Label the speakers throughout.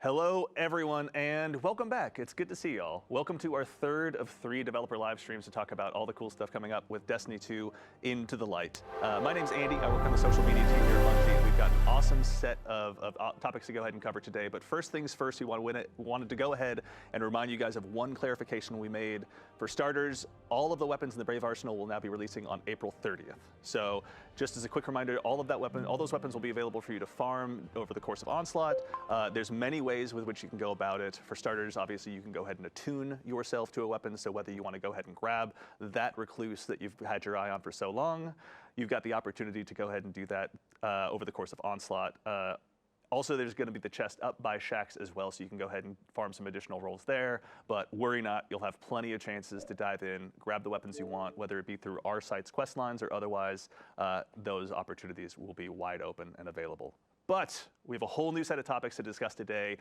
Speaker 1: Hello, everyone, and welcome back. It's good to see y'all. Welcome to our third of 3 developer live streams to talk about all the cool stuff coming up with Destiny 2 Into the Light. My name's Andy. I work on the social media team here at Bungie. We've got an awesome set of topics to go ahead and cover today. But first things first, we wanted to go ahead and remind you guys of one clarification we made. For starters, all of the weapons in the Brave Arsenal will now be releasing on April 30th. So just as a quick reminder, all those weapons will be available for you to farm over the course of Onslaught. There's many ways with which you can go about it. For starters, obviously, you can go ahead and attune yourself to a weapon. So whether you want to go ahead and grab that recluse that you've had your eye on for so long, you've got the opportunity to go ahead and do that over the course of Onslaught. Also, there's going to be the chest up by Shaxx as well, so you can go ahead and farm some additional rolls there. But worry not, you'll have plenty of chances to dive in, grab the weapons you want, whether it be through our site's quest lines or otherwise. Those opportunities will be wide open and available. But we have a whole new set of topics to discuss today,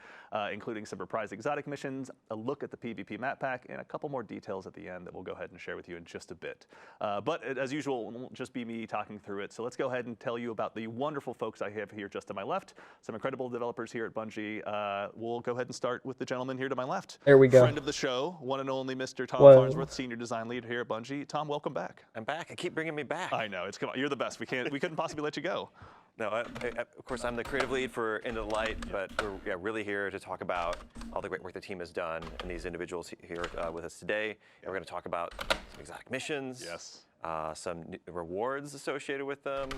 Speaker 1: including some reprised exotic missions, a look at the PvP map pack, and a couple more details at the end that we'll go ahead and share with you in just a bit. But as usual, it won't just be me talking through it. So let's go ahead and tell you about the wonderful folks I have here just to my left, some incredible developers here at Bungie. We'll go ahead and start with the gentleman here to my left.
Speaker 2: There we go.
Speaker 1: Friend of the show, one and only Mr. Tom Farnsworth, Senior Design Lead here at Bungie. Tom, welcome back.
Speaker 3: I'm back. I keep bringing me back.
Speaker 1: I know. Come on, you're the best. We couldn't possibly let you go.
Speaker 3: No, of course, I'm the creative lead for Into the Light, but we're really here to talk about all the great work the team has done and these individuals here with us today. And we're going to talk about some exotic missions,
Speaker 1: yes,
Speaker 3: some rewards associated with them,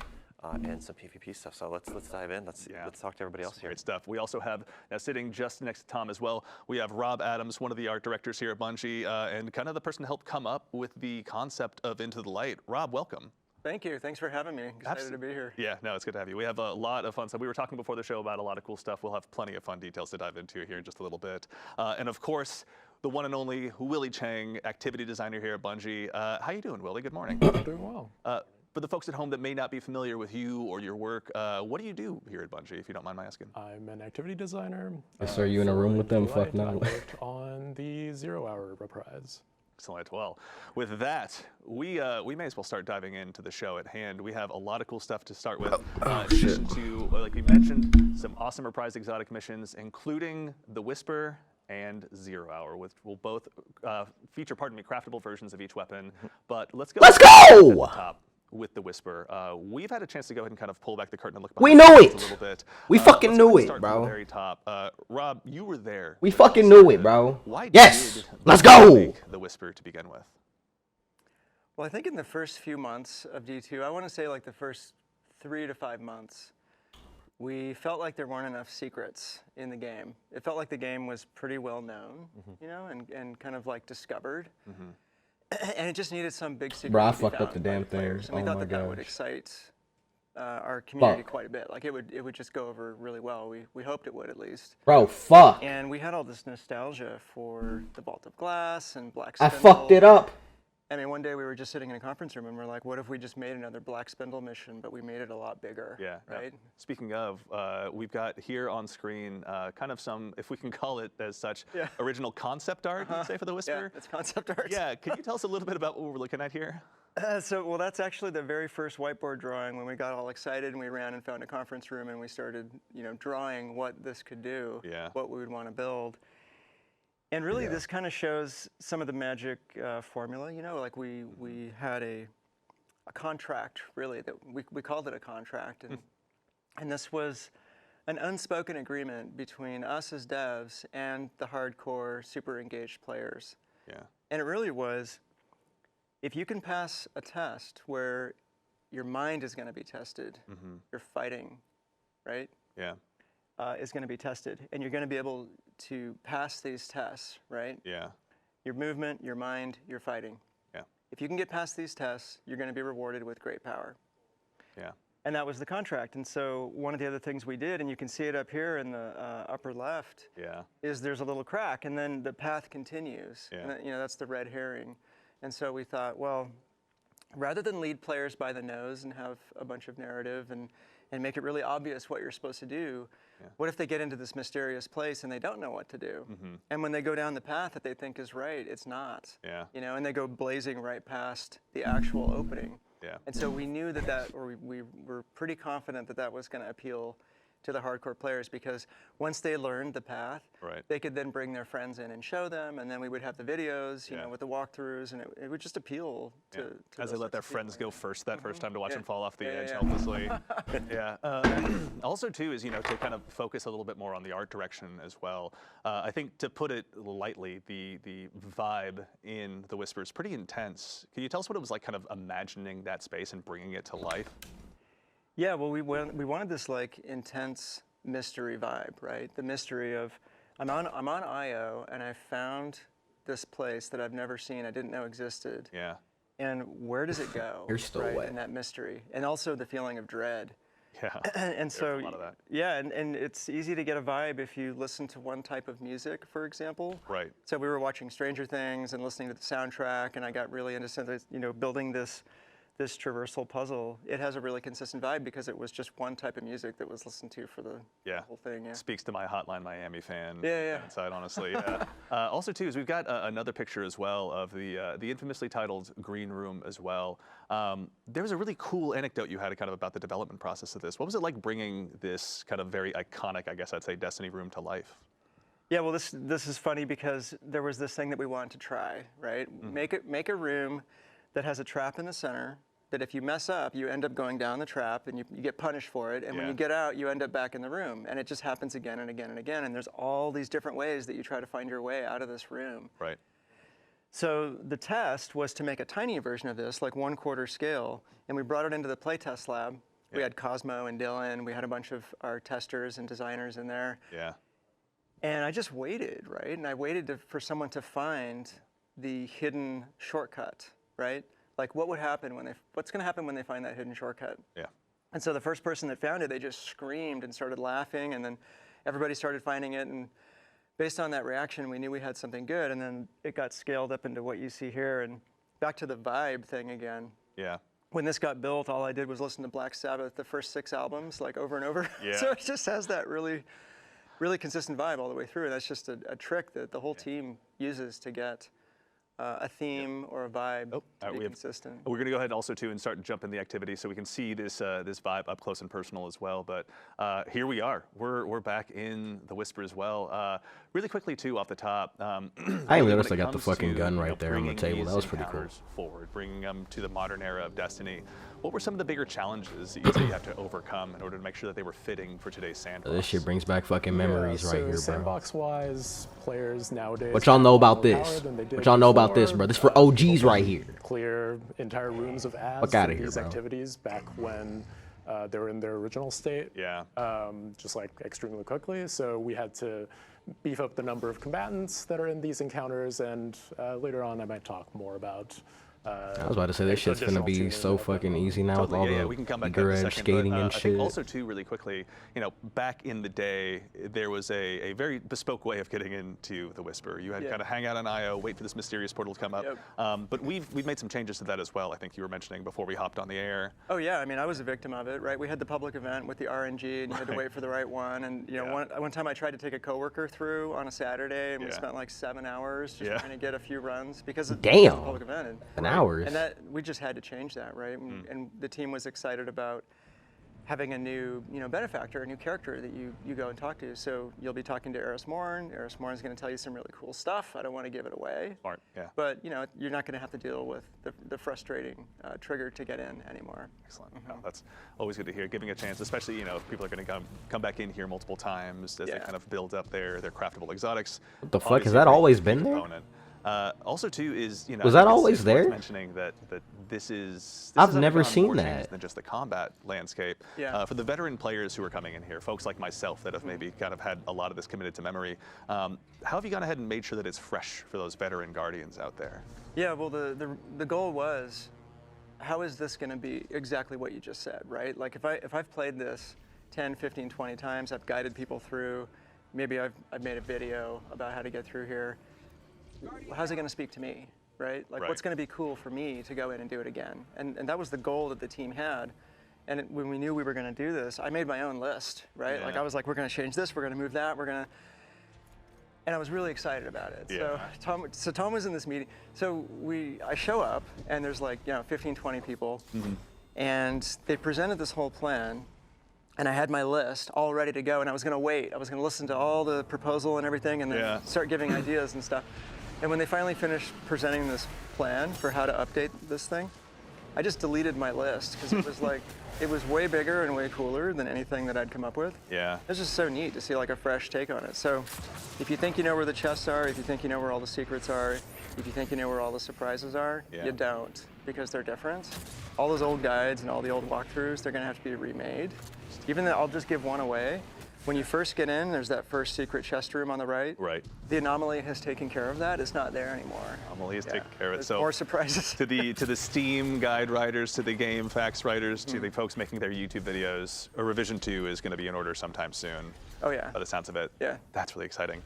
Speaker 3: and some PvP stuff. So let's dive in. Let's talk to everybody else here.
Speaker 1: Great stuff. We also have, sitting just next to Tom as well, we have Rob Adams, one of the art directors here at Bungie, and kind of the person to help come up with the concept of Into the Light. Rob, welcome.
Speaker 4: Thank you. Thanks for having me. Excited to be here.
Speaker 1: Yeah, no, it's good to have you. We have a lot of fun stuff. We were talking before the show about a lot of cool stuff. We'll have plenty of fun details to dive into here in just a little bit. And of course, the one and only Willie Chang, activity designer here at Bungie. How you doing, Willie? Good morning.
Speaker 5: I'm doing well.
Speaker 1: For the folks at home that may not be familiar with you or your work, what do you do here at Bungie, if you don't mind my asking?
Speaker 5: I'm an activity designer.
Speaker 2: So are you in a room with them? Fuck no.
Speaker 5: I worked on the 0 Hour reprise.
Speaker 1: Excellent. Well, with that, we may as well start diving into the show at hand. We have a lot of cool stuff to start with. In addition to, like we mentioned, some awesome reprised exotic missions, including the Whisper and 0 Hour, which will both feature, craftable versions of each weapon. But let's go!
Speaker 2: Let's go!
Speaker 1: At the top with the Whisper. We've had a chance to go ahead and kind of pull back the curtain and look
Speaker 2: We
Speaker 1: behind
Speaker 2: knew
Speaker 1: it a little bit.
Speaker 2: We fucking knew it,
Speaker 1: start
Speaker 2: bro.
Speaker 1: From the very top. Rob, you were there.
Speaker 2: We fucking knew it, bro.
Speaker 1: Why
Speaker 2: yes!
Speaker 1: did
Speaker 2: Let's go!
Speaker 1: make the Whisper to begin with?
Speaker 4: Well, I think in the first few months of D2, I want to say like the first 3 to 5 months, we felt like there weren't enough secrets in the game. It felt like the game was pretty well known, you know, and kind of like discovered. And it just needed some big secret.
Speaker 2: Bro, I
Speaker 4: to be
Speaker 2: fucked up
Speaker 4: found
Speaker 2: the
Speaker 4: by
Speaker 2: damn
Speaker 4: the players.
Speaker 2: thing.
Speaker 4: And we thought
Speaker 2: my
Speaker 4: that would
Speaker 2: gosh.
Speaker 4: excite our community quite a bit. Like it would just go over really well. We hoped it would at least.
Speaker 2: Bro, fuck.
Speaker 4: And we had all this nostalgia for the Vault of Glass and Black
Speaker 2: I
Speaker 4: Spindle.
Speaker 2: fucked it up.
Speaker 4: I mean, one day we were just sitting in a conference room and we're like, what if we just made another Black Spindle mission, but we made it a lot bigger?
Speaker 1: Yeah.
Speaker 4: Right?
Speaker 1: Yeah. Speaking of, we've got here on screen kind of some, if we can call it as such, original concept art, you'd say, for the Whisper?
Speaker 4: Yeah, it's concept art.
Speaker 1: Yeah, can you tell us a little bit about what we're looking at here?
Speaker 4: Well, that's actually the very first whiteboard drawing when we got all excited and we ran and found a conference room and we started, drawing what this could do, what we would want to build. And really, this kind of shows some of the magic formula. Like we had a contract, really, that we called it a contract, and this was an unspoken agreement between us as devs and the hardcore, super engaged players.
Speaker 1: Yeah.
Speaker 4: And it really was, if you can pass a test where your mind is going to be tested, your fighting, right?
Speaker 1: Yeah.
Speaker 4: Is going to be tested, and you're going to be able to pass these tests, right?
Speaker 1: Yeah.
Speaker 4: Your movement, your mind, your fighting.
Speaker 1: Yeah.
Speaker 4: If you can get past these tests, you're going to be rewarded with great power.
Speaker 1: Yeah.
Speaker 4: And that was the contract. And so one of the other things we did, and you can see it up here in the upper left, is there's a little crack, and then the path continues.
Speaker 1: Yeah.
Speaker 4: And that, that's the red herring. And so we thought, well, rather than lead players by the nose and have a bunch of narrative and make it really obvious what you're supposed to do, what if they get into this mysterious place and they don't know what to do? And when they go down the path that they think is right, it's not.
Speaker 1: Yeah.
Speaker 4: And they go blazing right past the actual opening.
Speaker 1: Yeah.
Speaker 4: And so we knew we were pretty confident that was going to appeal to the hardcore players, because once they learned the path, they could then bring their friends in and show them, and then we would have the videos, you know, with the walkthroughs, and it would just appeal to
Speaker 1: as they let their friends go first that first time to watch them fall off the edge helplessly. Also, too, is, you know, to kind of focus a little bit more on the art direction as well. I think, to put it lightly, the vibe in the Whisper is pretty intense. Can you tell us what it was like, kind of imagining that space and bringing it to life?
Speaker 4: Yeah, well, we wanted this like intense mystery vibe, right? The mystery of I'm on IO and I found this place that I've never seen, I didn't know existed.
Speaker 1: Yeah.
Speaker 4: And where does it go?
Speaker 2: You're still wet.
Speaker 4: In that mystery, and also the feeling of dread.
Speaker 1: Yeah.
Speaker 4: And so,
Speaker 1: a lot of that.
Speaker 4: yeah, and it's easy to get a vibe if you listen to one type of music, for example.
Speaker 1: Right.
Speaker 4: So we were watching Stranger Things and listening to the soundtrack, and I got really into, you know, building this traversal puzzle. It has a really consistent vibe because it was just one type of music that was listened to for the whole thing. Yeah.
Speaker 1: Speaks to my Hotline Miami fan inside, honestly. Also, too, is we've got another picture as well of the infamously titled Green Room as well. There was a really cool anecdote you had kind of about the development process of this. What was it like bringing this kind of very iconic, I guess I'd say, Destiny room to life?
Speaker 4: Yeah, well, this is funny because there was this thing that we wanted to try, right? Make a room that has a trap in the center, that if you mess up, you end up going down the trap and you get punished for it. And when you get out, you end up back in the room. And it just happens again and again and again. And there's all these different ways that you try to find your way out of this room.
Speaker 1: Right.
Speaker 4: So the test was to make a tiny version of this, like 1/4 scale. And we brought it into the playtest lab. We had Cosmo and Dylan. We had a bunch of our testers and designers in there.
Speaker 1: Yeah.
Speaker 4: And I just waited, right? And I waited for someone to find the hidden shortcut, right? Like, what would happen what's going to happen when they find that hidden shortcut?
Speaker 1: Yeah.
Speaker 4: And so the first person that found it, they just screamed and started laughing, and then everybody started finding it. And based on that reaction, we knew we had something good. And then it got scaled up into what you see here. And back to the vibe thing again.
Speaker 1: Yeah.
Speaker 4: When this got built, all I did was listen to Black Sabbath, the first 6 albums, like over and over.
Speaker 1: Yeah.
Speaker 4: So it just has that really consistent vibe all the way through. And that's just a trick that the whole team uses to get a theme or a vibe to be consistent.
Speaker 1: We're going to go ahead also too and start jumping the activity so we can see this this vibe up close and personal as well. But here we are. We're back in the Whisper as well. Really quickly too, off the top.
Speaker 2: I even noticed I got the fucking gun right there on the table. That was pretty cool.
Speaker 1: Forward, bringing them to the modern era of Destiny. What were some of the bigger challenges that you have to overcome in order to make sure that they were fitting for today's sandbox?
Speaker 2: This shit brings back fucking memories right here, bro.
Speaker 5: Sandbox-wise, players nowadays.
Speaker 2: What y'all know about this? What y'all know about this, bro? This for OGs right here.
Speaker 5: Clear entire rooms of ads
Speaker 2: Fuck outta
Speaker 5: for
Speaker 2: here,
Speaker 5: these
Speaker 2: bro.
Speaker 5: activities back when they were in their original state.
Speaker 1: Yeah.
Speaker 5: Just like extremely quickly. So we had to beef up the number of combatants that are in these encounters, and later on I might talk more about.
Speaker 2: I was about to say this shit's gonna be so fucking easy now with all
Speaker 1: we can come
Speaker 2: the
Speaker 1: back to that in a
Speaker 2: garage
Speaker 1: second,
Speaker 2: skating
Speaker 1: but,
Speaker 2: and
Speaker 1: I
Speaker 2: shit.
Speaker 1: think also too, really quickly, you know, back in the day, there was a very bespoke way of getting into the Whisper. You had to kind of hang out on IO, wait for this mysterious portal to come up. But we've made some changes to that as well. I think you were mentioning before we hopped on the air.
Speaker 4: Oh yeah, I mean, I was a victim of it, right? We had the public event with the RNG, and you had to wait for the right one. And you know, one time I tried to take a coworker through on a Saturday, and we spent like 7 hours just trying to get a few runs because of the public event.
Speaker 2: An hours.
Speaker 4: And that we just had to change that, right? And the team was excited about having a new, benefactor, a new character that you go and talk to. So you'll be talking to Eris Morn. Eris Morn is going to tell you some really cool stuff. I don't want to give it away.
Speaker 1: Smart, yeah.
Speaker 4: But you're not going to have to deal with the frustrating trigger to get in anymore.
Speaker 1: Excellent. Well, that's always good to hear. Giving a chance, especially if people are going to come back in here multiple times as they kind of build up their craftable exotics.
Speaker 2: What the fuck, has that always been there?
Speaker 1: Also, too, is
Speaker 2: was that always there?
Speaker 1: Mentioning that this is.
Speaker 2: I've never seen
Speaker 1: more
Speaker 2: that.
Speaker 1: changes than just the combat landscape.
Speaker 4: Yeah.
Speaker 1: For the veteran players who are coming in here, folks like myself that have maybe kind of had a lot of this committed to memory, how have you gone ahead and made sure that it's fresh for those veteran guardians out there?
Speaker 4: Yeah. Well, the goal was, how is this going to be exactly what you just said, right? Like if I've played this 10, 15, 20 times, I've guided people through. Maybe I've made a video about how to get through here. How's it going to speak to me, right? Like, what's going to be cool for me to go in and do it again? And that was the goal that the team had. And when we knew we were going to do this, I made my own list, right? Like, I was like, we're going to change this, we're going to move that, and I was really excited about it.
Speaker 1: Yeah.
Speaker 4: So Tom was in this meeting. So I show up, and there's like 15, 20 people, and they presented this whole plan. and I had my list all ready to go, and I was going to wait. I was going to listen to all the proposal and everything, and then start giving ideas and stuff. And when they finally finished presenting this plan for how to update this thing, I just deleted my list because it was like, it was way bigger and way cooler than anything that I'd come up with.
Speaker 1: Yeah.
Speaker 4: It was just so neat to see like a fresh take on it. So if you think you know where the chests are, if you think you know where all the secrets are, if you think you know where all the surprises are, you don't, because they're different. All those old guides and all the old walkthroughs, they're gonna have to be remade. Even though I'll just give one away. When you first get in, there's that first secret chest room on the right.
Speaker 1: Right.
Speaker 4: The anomaly has taken care of that. It's not there anymore.
Speaker 1: Anomaly has taken care of it.
Speaker 4: There's
Speaker 1: So
Speaker 4: more surprises.
Speaker 1: to the Steam guide writers, to the game facts writers, to the folks making their YouTube videos, a revision 2 is going to be in order sometime soon.
Speaker 4: Oh yeah.
Speaker 1: By the sounds of it.
Speaker 4: Yeah.
Speaker 1: That's really exciting.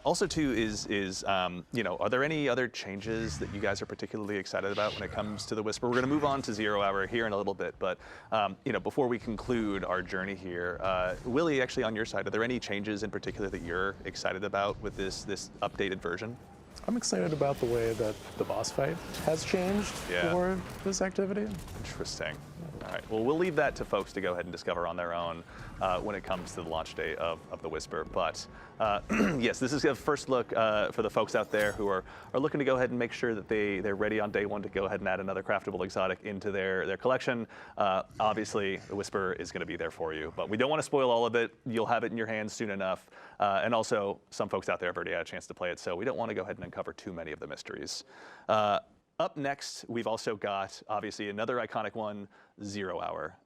Speaker 1: Also, too, is you know, are there any other changes that you guys are particularly excited about when it comes to the Whisper? We're going to move on to 0 Hour here in a little bit, but you know, before we conclude our journey here, Willie, actually on your side, are there any changes in particular that you're excited about with this updated version?
Speaker 5: I'm excited about the way that the boss fight has changed for this activity.
Speaker 1: Interesting. All right. Well, we'll leave that to folks to go ahead and discover on their own when it comes to the launch day of the Whisper. But yes, this is a first look for the folks out there who are looking to go ahead and make sure that they're ready on day 1 to go ahead and add another craftable exotic into their collection. Obviously, the Whisper is going to be there for you, but we don't want to spoil all of it. You'll have it in your hands soon enough. And also, some folks out there have already had a chance to play it, so we don't want to go ahead and uncover too many of the mysteries. Up next, we've also got, obviously, another iconic one, 0 Hour.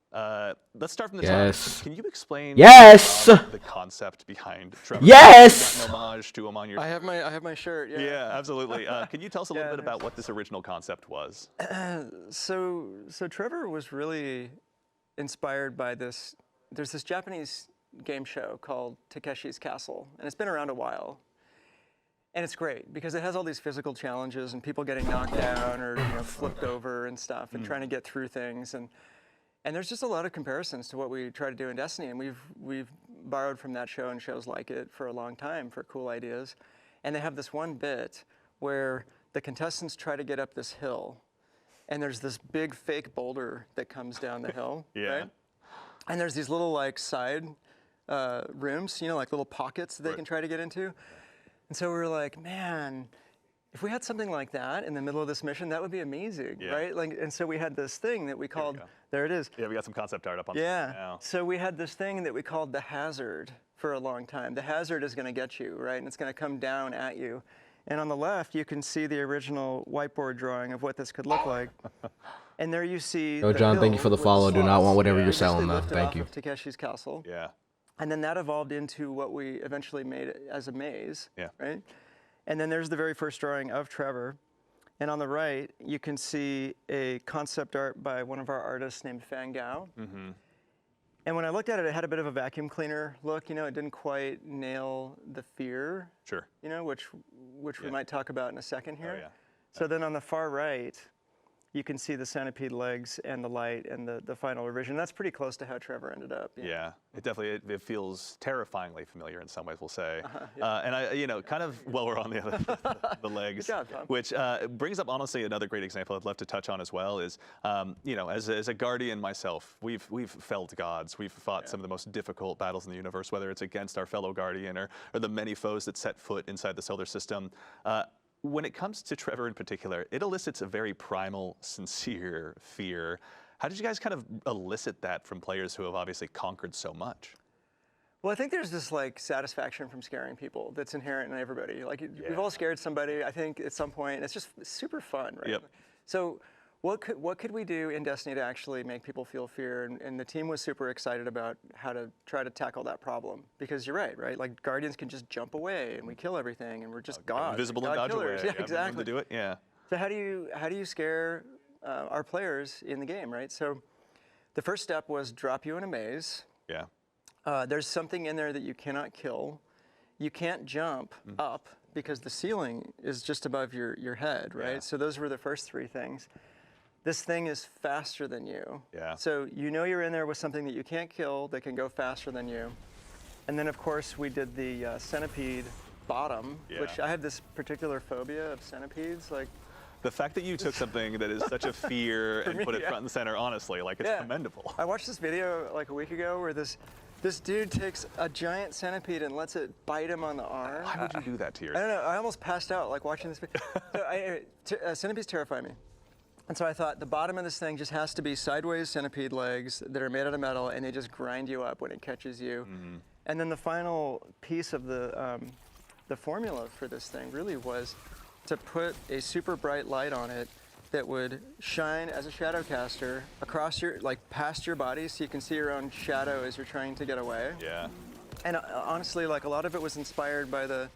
Speaker 1: Let's start from the top. Can you explain the concept behind Trevor?
Speaker 2: Yes!
Speaker 1: An homage to him on your...
Speaker 4: I have my shirt, yeah.
Speaker 1: Yeah, absolutely. Can you tell us a little bit about what this original concept was?
Speaker 4: So Trevor was really inspired by this. There's this Japanese game show called Takeshi's Castle, and it's been around a while. And it's great because it has all these physical challenges and people getting knocked down or flipped over and stuff and trying to get through things. And there's just a lot of comparisons to what we try to do in Destiny. And we've borrowed from that show and shows like it for a long time for cool ideas. And they have this one bit where the contestants try to get up this hill. And there's this big fake boulder that comes down the hill. Right? And there's these little like side rooms, like little pockets that they can try to get into. And so we were like, man, if we had something like that in the middle of this mission, that would be amazing, right? Like, and so we had this thing that we called, there it is.
Speaker 1: Yeah, we got some concept art up on screen now.
Speaker 4: So we had this thing that we called the hazard for a long time. The hazard is going to get you, right? And it's going to come down at you. And on the left, you can see the original whiteboard drawing of what this could look like. And there you see
Speaker 2: Yo, John, thank you for the follow. Do not want whatever you're selling, though. Thank you.
Speaker 4: Takeshi's Castle.
Speaker 1: Yeah.
Speaker 4: And then that evolved into what we eventually made as a maze, right? And then there's the very first drawing of Trevor. And on the right, you can see a concept art by one of our artists named Fan Gao. And when I looked at it, it had a bit of a vacuum cleaner look. It didn't quite nail the fear, which we might talk about in a second here. So then on the far right, you can see the centipede legs and the light and the final revision. That's pretty close to how Trevor ended up.
Speaker 1: Yeah, it definitely it feels terrifyingly familiar in some ways, we'll say. And I, kind of while we're on the legs,
Speaker 4: Good job, Tom.
Speaker 1: which brings up honestly another great example I'd love to touch on as well is, as a guardian myself, we've felled gods. We've fought some of the most difficult battles in the universe, whether it's against our fellow guardian or the many foes that set foot inside the solar system. When it comes to Trevor in particular, it elicits a very primal, sincere fear. How did you guys kind of elicit that from players who have obviously conquered so much?
Speaker 4: Well, I think there's this like satisfaction from scaring people that's inherent in everybody. Like we've all scared somebody, I think, at some point. It's just super fun, right? So what could we do in Destiny to actually make people feel fear? And the team was super excited about how to try to tackle that problem. Because you're right? Like Guardians can just jump away and we kill everything and we're just gods.
Speaker 1: Invisible
Speaker 4: God
Speaker 1: and dodge
Speaker 4: killers.
Speaker 1: away.
Speaker 4: Yeah, exactly.
Speaker 1: To do it,
Speaker 4: So how do you scare our players in the game, right? So the first step was drop you in a maze. There's something in there that you cannot kill. You can't jump up because the ceiling is just above your head, right? So those were the first 3 things. This thing is faster than you. So you're in there with something that you can't kill that can go faster than you. And then of course we did the centipede bottom, which I have this particular phobia of centipedes. Like
Speaker 1: The fact that you took something that is such a fear and put it front and center, honestly, like it's commendable.
Speaker 4: I watched this video like a week ago where this dude takes a giant centipede and lets it bite him on the arm.
Speaker 1: Why would you do that to yourself?
Speaker 4: I don't know. I almost passed out like watching this video. Centipedes terrify me. And so I thought the bottom of this thing just has to be sideways centipede legs that are made out of metal, and they just grind you up when it catches you. And then the final piece of the formula for this thing really was to put a super bright light on it that would shine as a shadow caster across your, like past your body, so you can see your own shadow as you're trying to get away.
Speaker 1: Yeah.
Speaker 4: And honestly, like a lot of it was inspired by the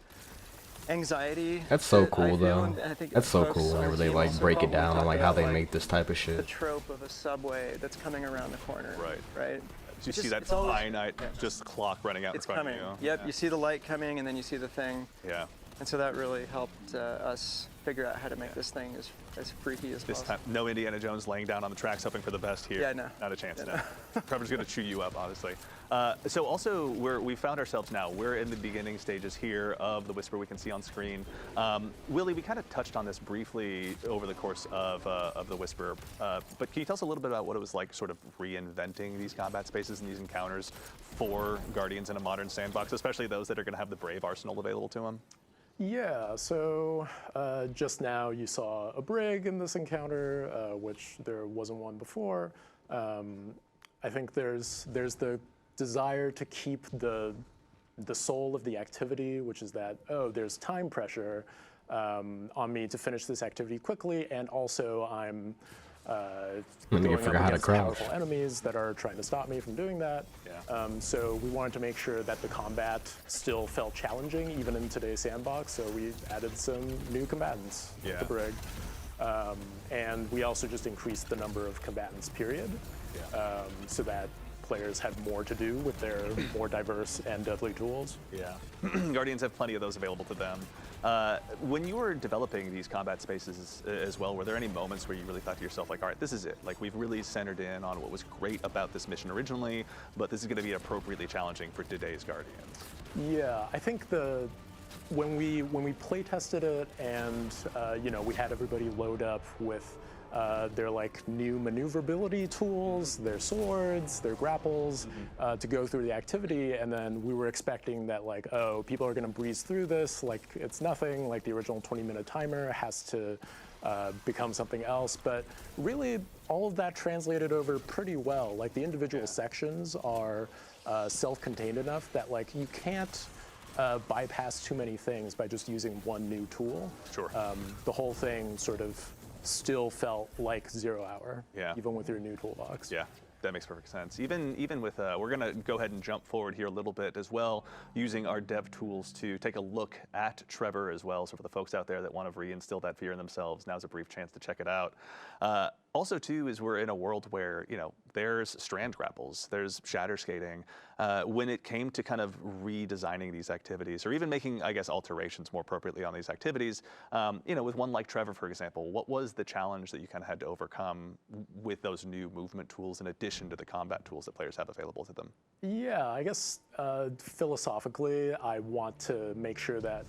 Speaker 4: anxiety.
Speaker 2: That's so
Speaker 4: that
Speaker 2: cool, though.
Speaker 4: I think
Speaker 2: That's so
Speaker 4: folks
Speaker 2: cool
Speaker 4: on our
Speaker 2: whenever they
Speaker 4: team
Speaker 2: like
Speaker 4: also
Speaker 2: break it down
Speaker 4: talk
Speaker 2: on like how
Speaker 4: about,
Speaker 2: they
Speaker 4: like,
Speaker 2: make this type of
Speaker 4: the
Speaker 2: shit.
Speaker 4: trope of a subway that's coming around the corner. Right.
Speaker 1: So you see that finite just clock running out in front
Speaker 4: coming.
Speaker 1: of you.
Speaker 4: Yep, you see the light coming, and then you see the thing.
Speaker 1: Yeah.
Speaker 4: And so that really helped us figure out how to make this thing as freaky as
Speaker 1: This
Speaker 4: possible.
Speaker 1: time, no Indiana Jones laying down on the tracks hoping for the best here.
Speaker 4: Yeah, no.
Speaker 1: Not a chance, no. Trevor's going to chew you up, honestly. So also, we found ourselves now, we're in the beginning stages here of the Whisper we can see on screen. Willie, we kind of touched on this briefly over the course of the Whisper, but can you tell us a little bit about what it was like sort of reinventing these combat spaces and these encounters for Guardians in a modern sandbox, especially those that are going to have the Brave arsenal available to them?
Speaker 5: Yeah, so just now you saw a brig in this encounter, which there wasn't one before. I think there's the desire to keep the soul of the activity, which is that, oh, there's time pressure on me to finish this activity quickly, and also I'm going up against powerful enemies that are trying to stop me from doing that.
Speaker 1: Yeah.
Speaker 5: So we wanted to make sure that the combat still felt challenging, even in today's sandbox. So we added some new combatants with the brig. And we also just increased the number of combatants, period, so that players had more to do with their more diverse and deadly tools.
Speaker 1: Yeah. Guardians have plenty of those available to them. When you were developing these combat spaces as well, were there any moments where you really thought to yourself, like, all right, this is it. Like, we've really centered in on what was great about this mission originally, but this is going to be appropriately challenging for today's Guardians?
Speaker 5: Yeah, I think when we play tested it and we had everybody load up with their like new maneuverability tools, their swords, their grapples, to go through the activity, and then we were expecting that like, oh, people are going to breeze through this like it's nothing, like the original 20-minute timer has to become something else. But really, all of that translated over pretty well. Like the individual sections are self-contained enough that like you can't bypass too many things by just using one new tool.
Speaker 1: Sure.
Speaker 5: The whole thing sort of still felt like 0 hour, even with your new toolbox.
Speaker 1: Yeah, that makes perfect sense. Even with, we're gonna go ahead and jump forward here a little bit as well, using our dev tools to take a look at Trevor as well. So for the folks out there that want to reinstill that fear in themselves, now's a brief chance to check it out. Also, too, is we're in a world where, there's strand grapples, there's shatter skating. When it came to kind of redesigning these activities, or even making, I guess, alterations more appropriately on these activities, with one like Trevor, for example, what was the challenge that you kind of had to overcome with those new movement tools in addition to the combat tools that players have available to them?
Speaker 5: Yeah, I guess philosophically, I want to make sure that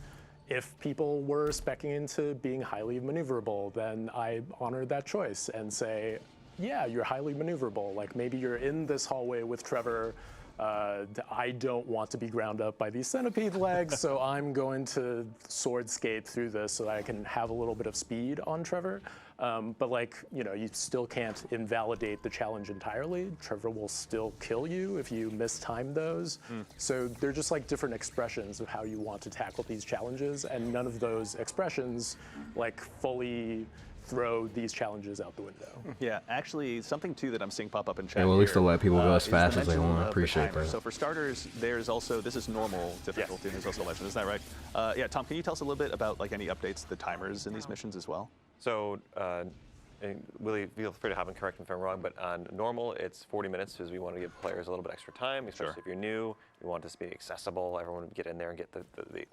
Speaker 5: if people were speccing into being highly maneuverable, then I honor that choice and say, yeah, you're highly maneuverable. Like maybe you're in this hallway with Trevor. I don't want to be ground up by these centipede legs, so I'm going to sword skate through this so that I can have a little bit of speed on Trevor. But like, you still can't invalidate the challenge entirely. Trevor will still kill you if you mistime those. So they're just like different expressions of how you want to tackle these challenges, and none of those expressions like fully throw these challenges out the window.
Speaker 1: Yeah, actually, something too that I'm seeing pop up in chat.
Speaker 2: Yeah, well, at least they'll let people go as fast as they
Speaker 1: mention
Speaker 2: want.
Speaker 1: of the
Speaker 2: Appreciate
Speaker 1: timer.
Speaker 2: that.
Speaker 1: So for starters, there's also, this is normal difficulty, and there's also legend, isn't that right? Yeah, Tom, can you tell us a little bit about like any updates to the timers in these missions as well?
Speaker 3: So, and Willie, feel free to have and correct me if I'm wrong, but on normal, it's 40 minutes because we want to give players a little bit extra time, especially if you're new. We want this to be accessible. Everyone would get in there and get the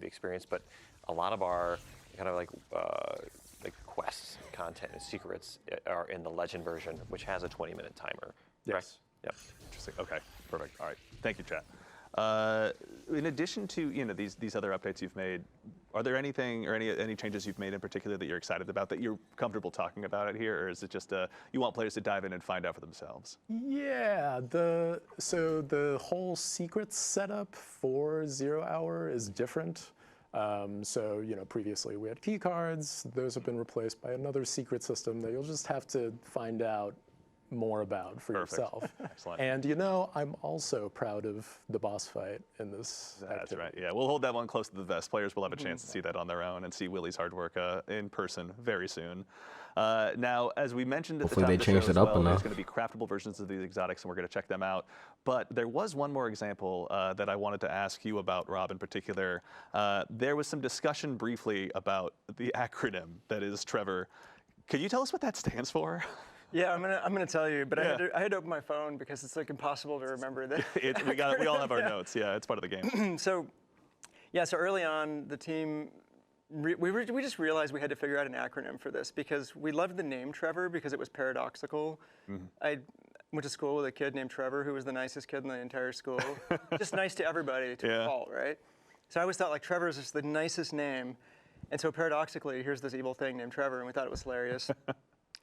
Speaker 3: experience. But a lot of our kind of like quests, content, and secrets are in the Legend version, which has a 20-minute timer.
Speaker 5: Yes.
Speaker 3: Yep.
Speaker 1: Interesting. Okay. Perfect. All right. Thank you, chat. In addition to these other updates you've made, Are there anything or any changes you've made in particular that you're excited about, that you're comfortable talking about it here, or is it just you want players to dive in and find out for themselves?
Speaker 5: Yeah, so the whole secrets setup for 0 Hour is different. So, previously we had key cards. Those have been replaced by another secret system that you'll just have to find out more about for yourself.
Speaker 1: Excellent.
Speaker 5: And I'm also proud of the boss fight in this
Speaker 1: That's
Speaker 5: activity.
Speaker 1: right. Yeah, we'll hold that one close to the vest. Players will have a chance to see that on their own and see Willie's hard work in person very soon. Now, as we mentioned at the top of the show as well, there's going to be craftable versions of these exotics, and we're going to check them out. But there was one more example that I wanted to ask you about, Rob, in particular. There was some discussion briefly about the acronym that is Trevor. Could you tell us what that stands for?
Speaker 4: Yeah, I'm gonna tell you, but I had to open my phone because it's like impossible to remember that.
Speaker 1: We all have our notes. Yeah, it's part of the game.
Speaker 4: So early on, the team we just realized we had to figure out an acronym for this because we loved the name Trevor because it was paradoxical. I went to school with a kid named Trevor who was the nicest kid in the entire school, just nice to everybody to a fault, right? So I always thought like Trevor is just the nicest name, and so paradoxically, here's this evil thing named Trevor, and we thought it was hilarious.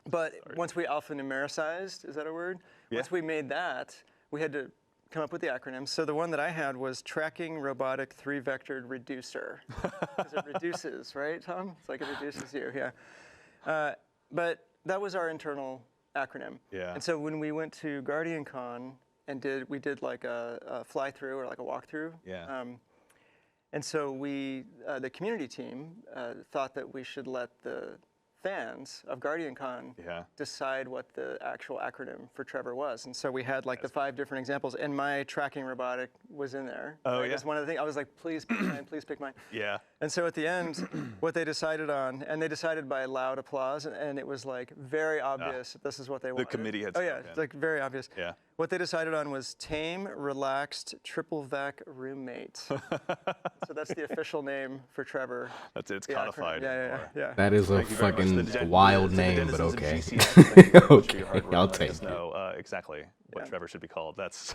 Speaker 4: But once we alphanumericized, is that a word?
Speaker 1: Yeah.
Speaker 4: Once we made that, we had to come up with the acronym. So the one that I had was Tracking Robotic 3-Vectored Reducer. Because it reduces, right, Tom? It's like it reduces you, yeah. But that was our internal acronym.
Speaker 1: Yeah.
Speaker 4: And so when we went to GuardianCon and we did like a fly-through or like a walkthrough.
Speaker 1: Yeah.
Speaker 4: And so the community team thought that we should let the fans of GuardianCon decide what the actual acronym for Trevor was. And so we had like the 5 different examples, and my tracking robotic was in there.
Speaker 1: Oh,
Speaker 4: yeah. That's one of the things. I was like, please pick mine, please pick mine.
Speaker 1: Yeah.
Speaker 4: And so at the end, what they decided on, and they decided by loud applause, and it was like very obvious that this is what they wanted.
Speaker 1: The committee had
Speaker 4: spoken.
Speaker 1: Yeah,
Speaker 4: it's like very obvious.
Speaker 1: Yeah.
Speaker 4: What they decided on was tame, relaxed, triple-vec roommate. So that's the official name for Trevor.
Speaker 1: That's it. It's codified.
Speaker 4: Yeah.
Speaker 2: That is a fucking wild name, but okay.
Speaker 1: Okay,
Speaker 2: I'll take it.
Speaker 1: Know exactly what Trevor should be called. That's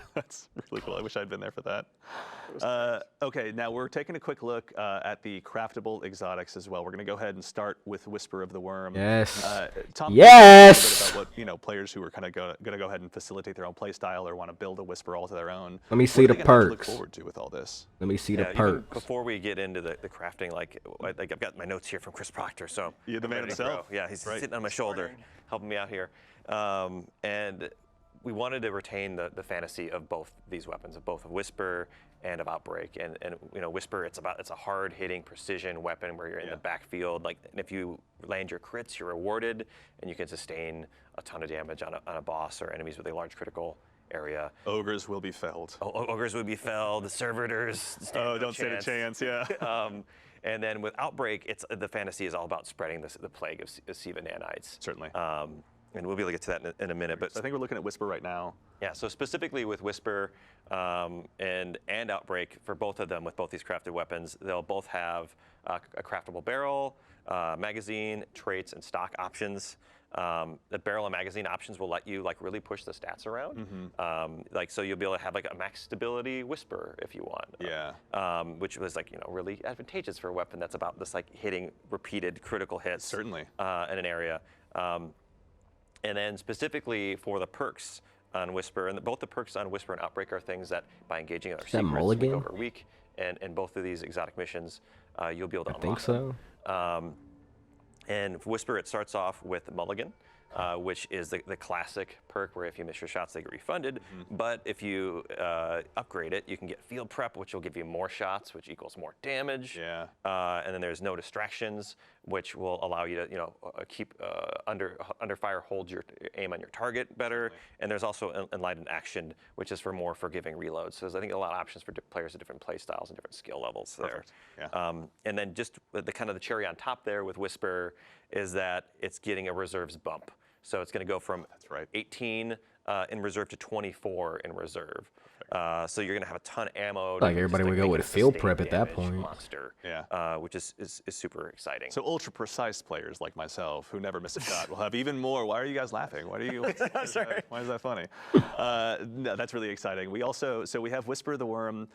Speaker 1: really cool. I wish I'd been there for that. Okay, now we're taking a quick look at the craftable exotics as well. We're going to go ahead and start with Whisper of the Worm.
Speaker 2: Yes.
Speaker 1: Tom,
Speaker 2: yes.
Speaker 1: about what players who are kind of going to go ahead and facilitate their own play style or want to build a Whisper all to their own.
Speaker 2: Let me see the perks.
Speaker 1: Look forward to with all this.
Speaker 2: Let me see the perks.
Speaker 3: Before we get into the crafting, like I've got my notes here from Chris Proctor, so
Speaker 1: you're the man himself.
Speaker 3: Yeah, he's sitting on my shoulder, helping me out here, and we wanted to retain the fantasy of both these weapons, of both of Whisper and of Outbreak. And Whisper, it's a hard-hitting precision weapon where you're in the backfield. Like, and if you land your crits, you're rewarded, and you can sustain a ton of damage on a boss or enemies with a large critical area.
Speaker 1: Ogres will be felled.
Speaker 3: Ogres will be felled. Servitors.
Speaker 1: Don't stand a chance. Yeah.
Speaker 3: And then with Outbreak, the fantasy is all about spreading the plague of Siva nanites.
Speaker 1: Certainly.
Speaker 3: And we'll be able to get to that in a minute. But
Speaker 1: so I think we're looking at Whisper right now.
Speaker 3: Yeah, so specifically with Whisper and Outbreak, for both of them, with both these crafted weapons, they'll both have a craftable barrel, magazine, traits, and stock options. The barrel and magazine options will let you really push the stats around. So you'll be able to have a max stability Whisper if you want.
Speaker 1: Yeah.
Speaker 3: Which was really advantageous for a weapon that's about this hitting repeated critical hits.
Speaker 1: Certainly.
Speaker 3: In an area. And then specifically for the perks on Whisper, and both the perks on Whisper and Outbreak are things that by engaging other secrets week over week, and both of these exotic missions, you'll be able to unlock them. And for Whisper, it starts off with Mulligan, which is the classic perk where if you miss your shots, they get refunded. But if you upgrade it, you can get Field Prep, which will give you more shots, which equals more damage.
Speaker 1: Yeah.
Speaker 3: And then there's No Distractions, which will allow you to keep under fire, hold your aim on your target better. Certainly. And there's also Enlightened Action, which is for more forgiving reloads. So there's, I think, a lot of options for players at different play styles and different skill levels there.
Speaker 1: Yeah.
Speaker 3: And then just the kind of the cherry on top there with Whisper is that it's getting a reserves bump. So it's going to go from 18 in reserve to 24 in reserve. So you're going to have a ton of ammo.
Speaker 2: Like everybody would go with field prep at that point.
Speaker 3: Monster, which is super exciting.
Speaker 1: So ultra precise players like myself who never miss a shot will have even more. Why are you guys laughing? Why are you?
Speaker 4: Sorry.
Speaker 1: Why is that funny? No, that's really exciting. We also we have Whisper the Worm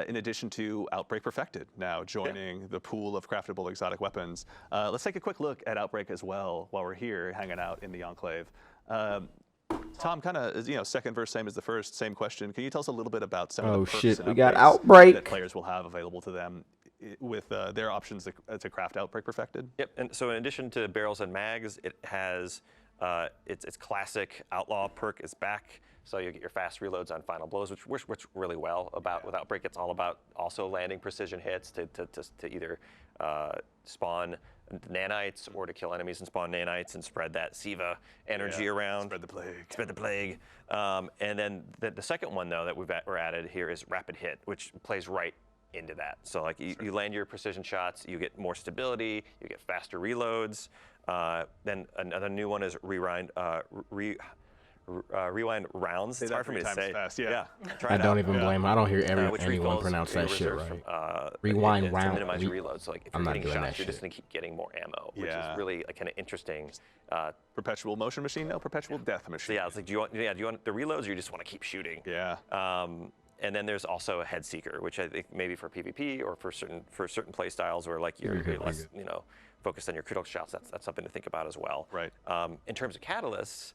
Speaker 1: in addition to Outbreak Perfected now joining the pool of craftable exotic weapons. Let's take a quick look at Outbreak as well while we're here hanging out in the Enclave. Tom, kind of, second verse, same as the first, same question. Can you tell us a little bit about some of the perks and
Speaker 2: we got
Speaker 1: upgrades
Speaker 2: Outbreak
Speaker 1: that players will have available to them with their options to craft Outbreak Perfected?
Speaker 3: Yep, and so in addition to barrels and mags, it has its classic Outlaw perk is back. So you get your fast reloads on final blows, which works really well with Outbreak. It's all about also landing precision hits to either spawn nanites or to kill enemies and spawn nanites and spread that Siva energy around.
Speaker 1: Spread the plague.
Speaker 3: Spread the plague. And then the second one, though, that we're added here is Rapid Hit, which plays right into that. So like you land your precision shots, you get more stability, you get faster reloads. Then another new one is Rewind rounds. It's hard for me to say.
Speaker 1: Fast,
Speaker 2: I don't even blame. I don't hear anyone pronounce that shit right. Rewind round.
Speaker 3: To minimize your reload. So like if
Speaker 2: I'm
Speaker 3: you're
Speaker 2: not
Speaker 3: getting
Speaker 2: doing
Speaker 3: shots,
Speaker 2: that
Speaker 3: you're just gonna keep getting more ammo, which is
Speaker 1: Yeah.
Speaker 3: really kind of interesting.
Speaker 1: Perpetual motion machine? No, perpetual death
Speaker 3: So
Speaker 1: machine.
Speaker 3: yeah, it's like do you want the reloads or you just want to keep shooting?
Speaker 1: Yeah.
Speaker 3: And then there's also a head seeker, which I think maybe for PvP or for certain play styles where like you're less focused on your critical shots. That's something to think about as well.
Speaker 1: Right.
Speaker 3: In terms of catalysts,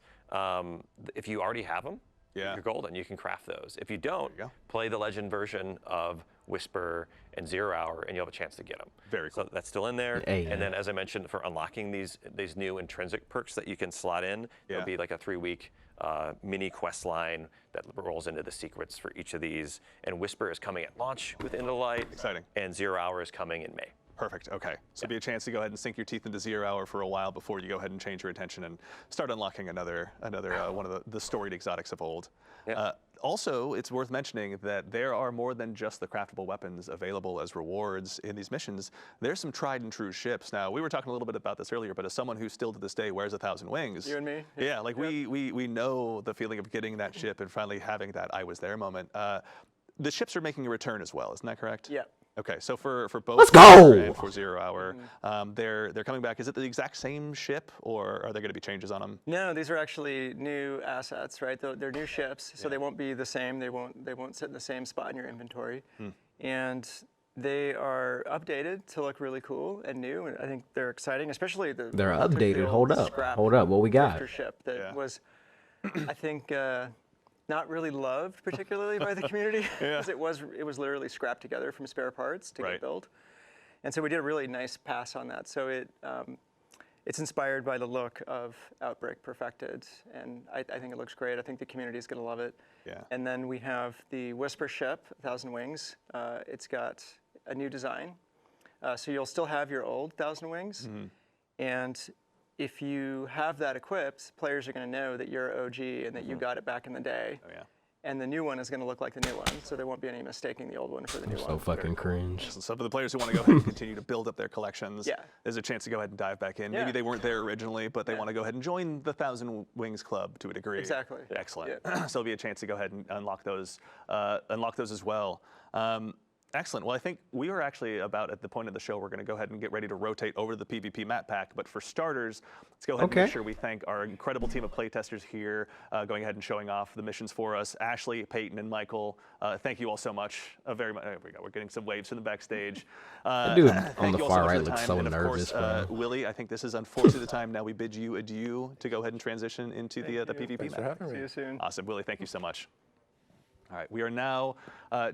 Speaker 3: if you already have them, you're golden. You can craft those. If you don't, play the legend version of Whisper and 0 Hour, and you'll have a chance to get them.
Speaker 1: Very cool.
Speaker 3: So that's still in there. And then, as I mentioned, for unlocking these new intrinsic perks that you can slot in, there'll be like a 3-week mini quest line that rolls into the secrets for each of these. And Whisper is coming at launch with Into the Light.
Speaker 1: Exciting.
Speaker 3: And 0 Hour is coming in May.
Speaker 1: Perfect. Okay. So be a chance to go ahead and sink your teeth into 0 Hour for a while before you go ahead and change your attention and start unlocking another one of the storied exotics of old.
Speaker 3: Yeah.
Speaker 1: Also, it's worth mentioning that there are more than just the craftable weapons available as rewards in these missions. There's some tried and true ships. Now, we were talking a little bit about this earlier, but as someone who still to this day wears 1,000 wings.
Speaker 4: You and me?
Speaker 1: Yeah, like we know the feeling of getting that ship and finally having that I was there moment. The ships are making a return as well, isn't that correct?
Speaker 4: Yeah.
Speaker 1: Okay, so for both
Speaker 2: Let's go!
Speaker 1: and for 0 Hour, they're coming back. Is it the exact same ship, or are there going to be changes on them?
Speaker 4: No, these are actually new assets, right? They're new ships, so they won't be the same. They won't sit in the same spot in your inventory, and they are updated to look really cool and new. And I think they're exciting, especially
Speaker 2: They're updated. Hold up.
Speaker 4: Scrap
Speaker 2: Hold up. What we got?
Speaker 4: drifter ship that was, I think, not really loved particularly by the community because it was literally scrapped together from spare parts to get built, and so we did a really nice pass on that. So it's inspired by the look of Outbreak Perfected, and I think it looks great. I think the community is going to love it.
Speaker 1: Yeah.
Speaker 4: And then we have the Whisper ship, 1,000 Wings. It's got a new design, so you'll still have your old 1,000 Wings, and if you have that equipped, players are going to know that you're OG and that you got it back in the day.
Speaker 1: Oh yeah.
Speaker 4: And the new one is going to look like the new one, so there won't be any mistaking the old one for the new one.
Speaker 2: So fucking cringe.
Speaker 1: So for the players who want to go ahead and continue to build up their collections, there's a chance to go ahead and dive back in. Maybe they weren't there originally, but they want to go ahead and join the 1,000 Wings Club to a degree.
Speaker 4: Exactly.
Speaker 1: Excellent. So there'll be a chance to go ahead and unlock those as well. Excellent. Well, I think we are actually about at the point of the show we're going to go ahead and get ready to rotate over to the PvP map pack. But for starters, let's go ahead and make sure we thank our incredible team of playtesters here, going ahead and showing off the missions for us. Ashley, Peyton, and Michael, thank you all so much. Very much. There we go. We're getting some waves from the backstage.
Speaker 2: Dude, on the far right looks so nervous.
Speaker 1: Willie, I think this is unfortunately the time now we bid you adieu to go ahead and transition into the PvP
Speaker 5: Thanks
Speaker 1: map.
Speaker 5: for having me.
Speaker 4: See you soon.
Speaker 1: Awesome. Willie, thank you so much. All right, we are now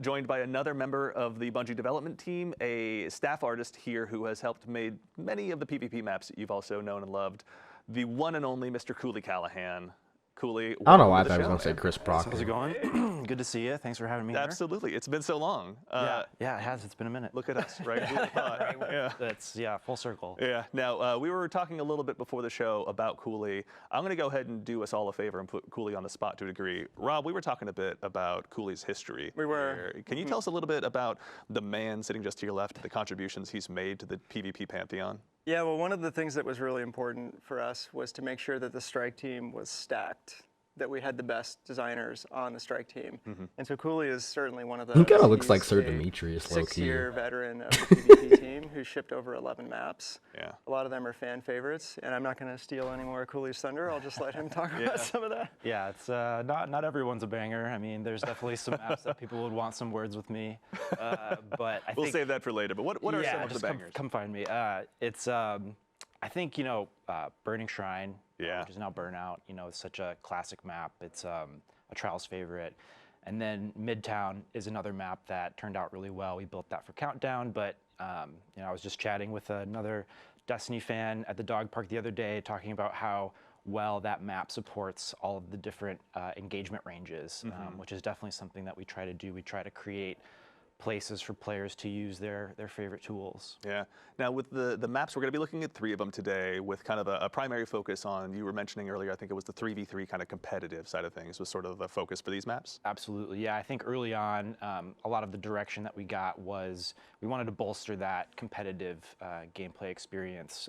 Speaker 1: joined by another member of the Bungie development team, a staff artist here who has helped made many of the PvP maps that you've also known and loved, the one and only Mr. Cooley Callahan. Cooley,
Speaker 2: I don't know why I thought I was going to say Chris Proctor.
Speaker 6: How's it going? Good to see you. Thanks for having me here.
Speaker 1: Absolutely. It's been so long.
Speaker 6: Yeah, it has. It's been a minute.
Speaker 1: Look at us, right? Who would've thought? Yeah.
Speaker 6: That's, full circle.
Speaker 1: Yeah. Now, we were talking a little bit before the show about Cooley. I'm going to go ahead and do us all a favor and put Cooley on the spot to a degree. Rob, we were talking a bit about Cooley's history.
Speaker 4: We were.
Speaker 1: Here. Can you tell us a little bit about the man sitting just to your left, the contributions he's made to the PvP pantheon?
Speaker 4: Yeah, well, one of the things that was really important for us was to make sure that the strike team was stacked. that we had the best designers on the strike team. And so Cooley is certainly one of those.
Speaker 2: He kind of looks like
Speaker 4: He's
Speaker 2: Sir
Speaker 4: a
Speaker 2: Demetrius, low-key.
Speaker 4: 6-year veteran of the PvP team who's shipped over 11 maps.
Speaker 1: Yeah.
Speaker 4: A lot of them are fan favorites, and I'm not going to steal any more of Cooley's thunder. I'll just let him talk about some of that.
Speaker 6: Yeah, it's not everyone's a banger. I mean, there's definitely some maps that people would want some words with me, but I
Speaker 1: We'll
Speaker 6: think,
Speaker 1: save that for later. But what are some of the bangers?
Speaker 6: Come find me. It's I think Burning Shrine, which is now Burnout. It's such a classic map. It's a Trials favorite. And then Midtown is another map that turned out really well. We built that for Countdown, but I was just chatting with another Destiny fan at the dog park the other day, talking about how well that map supports all of the different engagement ranges, which is definitely something that we try to do. We try to create places for players to use their favorite tools.
Speaker 1: Yeah. Now with the maps, we're going to be looking at 3 of them today with kind of a primary focus on, you were mentioning earlier, I think it was the 3v3 kind of competitive side of things was sort of the focus for these maps?
Speaker 6: Absolutely, yeah. I think early on, a lot of the direction that we got was we wanted to bolster that competitive gameplay experience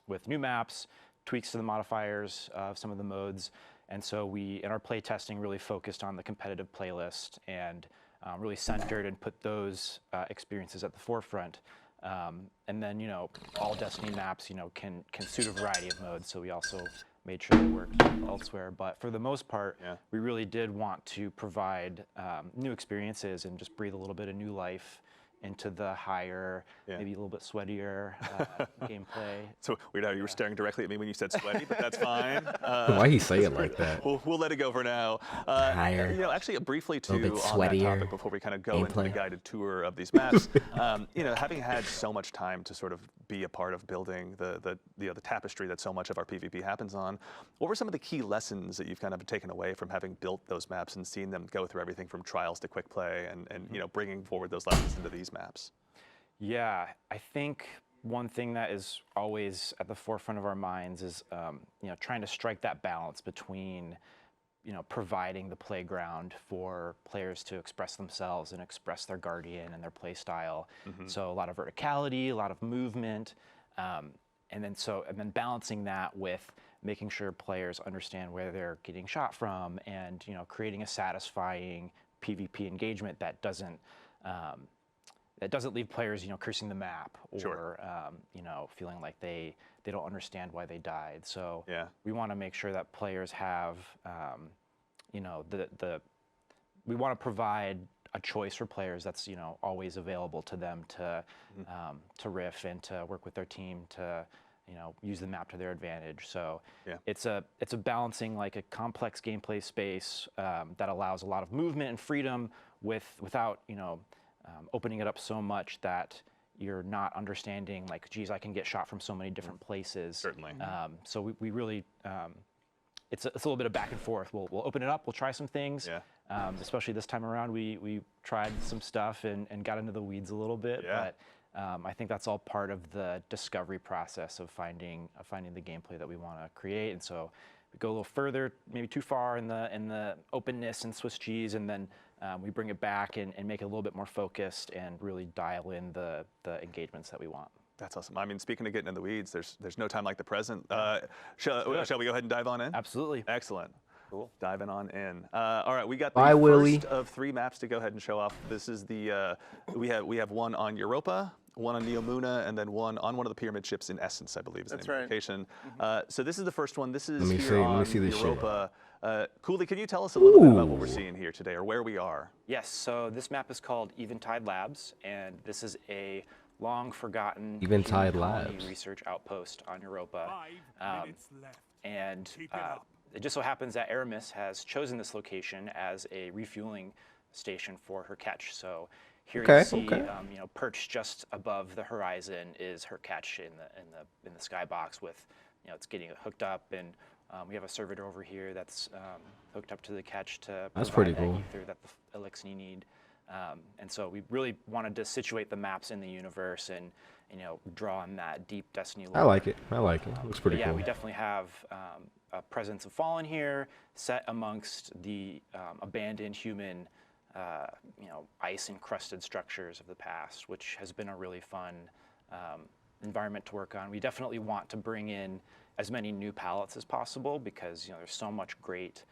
Speaker 6: with new maps, tweaks to the modifiers of some of the modes. And so we, in our play testing, really focused on the competitive playlist and really centered and put those experiences at the forefront. And then, all Destiny maps, can suit a variety of modes. So we also made sure they worked elsewhere. But for the most part, we really did want to provide new experiences and just breathe a little bit of new life into the higher, maybe a little bit sweatier gameplay.
Speaker 1: So you were staring directly at me when you said sweaty, but that's fine.
Speaker 2: Why he say it like that?
Speaker 1: We'll let it go for now.
Speaker 2: Higher.
Speaker 1: Actually, briefly too
Speaker 2: a little bit
Speaker 1: on that
Speaker 2: sweatier
Speaker 1: topic before we kind of go into the
Speaker 2: gameplay.
Speaker 1: guided tour of these maps. Having had so much time to sort of be a part of building the tapestry that so much of our PvP happens on, what were some of the key lessons that you've kind of taken away from having built those maps and seen them go through everything from trials to quick play and bringing forward those lessons into these maps?
Speaker 6: Yeah, I think one thing that is always at the forefront of our minds is trying to strike that balance between providing the playground for players to express themselves and express their Guardian and their play style. So a lot of verticality, a lot of movement, and then balancing that with making sure players understand where they're getting shot from, and creating a satisfying PvP engagement that doesn't leave players cursing the map or feeling like they don't understand why they died. So we want to make sure that players have we want to provide a choice for players that's always available to them to riff and to work with their team to use the map to their advantage. So it's a balancing like a complex gameplay space that allows a lot of movement and freedom without opening it up so much that you're not understanding like, geez, I can get shot from so many different places.
Speaker 1: Certainly.
Speaker 6: So we really, it's a little bit of back and forth. We'll open it up, we'll try some things. Especially this time around, we tried some stuff and got into the weeds a little bit. But I think that's all part of the discovery process of finding the gameplay that we want to create. And so we go a little further, maybe too far in the openness and Swiss cheese, and then we bring it back and make it a little bit more focused and really dial in the engagements that we want.
Speaker 1: That's awesome. I mean, speaking of getting in the weeds, there's no time like the present. Shall we go ahead and dive on in?
Speaker 6: Absolutely.
Speaker 1: Excellent. Cool. Diving on in. All right, we got
Speaker 2: Bye,
Speaker 1: the
Speaker 2: Willie.
Speaker 1: first of 3 maps to go ahead and show off. This is the we have one on Europa, one on Neomuna, and then one on one of the pyramid ships in Essence, I believe is the name of the location. So this is the first one. This is on Europa. Cooley, can you tell us a little bit about what we're seeing here today, or where we are?
Speaker 6: Yes. So this map is called Eventide Labs, and this is a long-forgotten
Speaker 2: Eventide Labs
Speaker 6: research outpost on Europa. And it just so happens that Aramis has chosen this location as a refueling station for her catch. So here you see, perched just above the horizon is her catch in the skybox with, it's getting hooked up, and we have a servitor over here that's hooked up to the catch to provide that ether that the Elixni need. And so we really wanted to situate the maps in the universe and draw on that deep Destiny lore.
Speaker 2: I like it. Looks pretty cool.
Speaker 6: Yeah, we definitely have a presence of Fallen here, set amongst the abandoned human, ice-encrusted structures of the past, which has been a really fun environment to work on. We definitely want to bring in as many new palettes as possible because there's so much great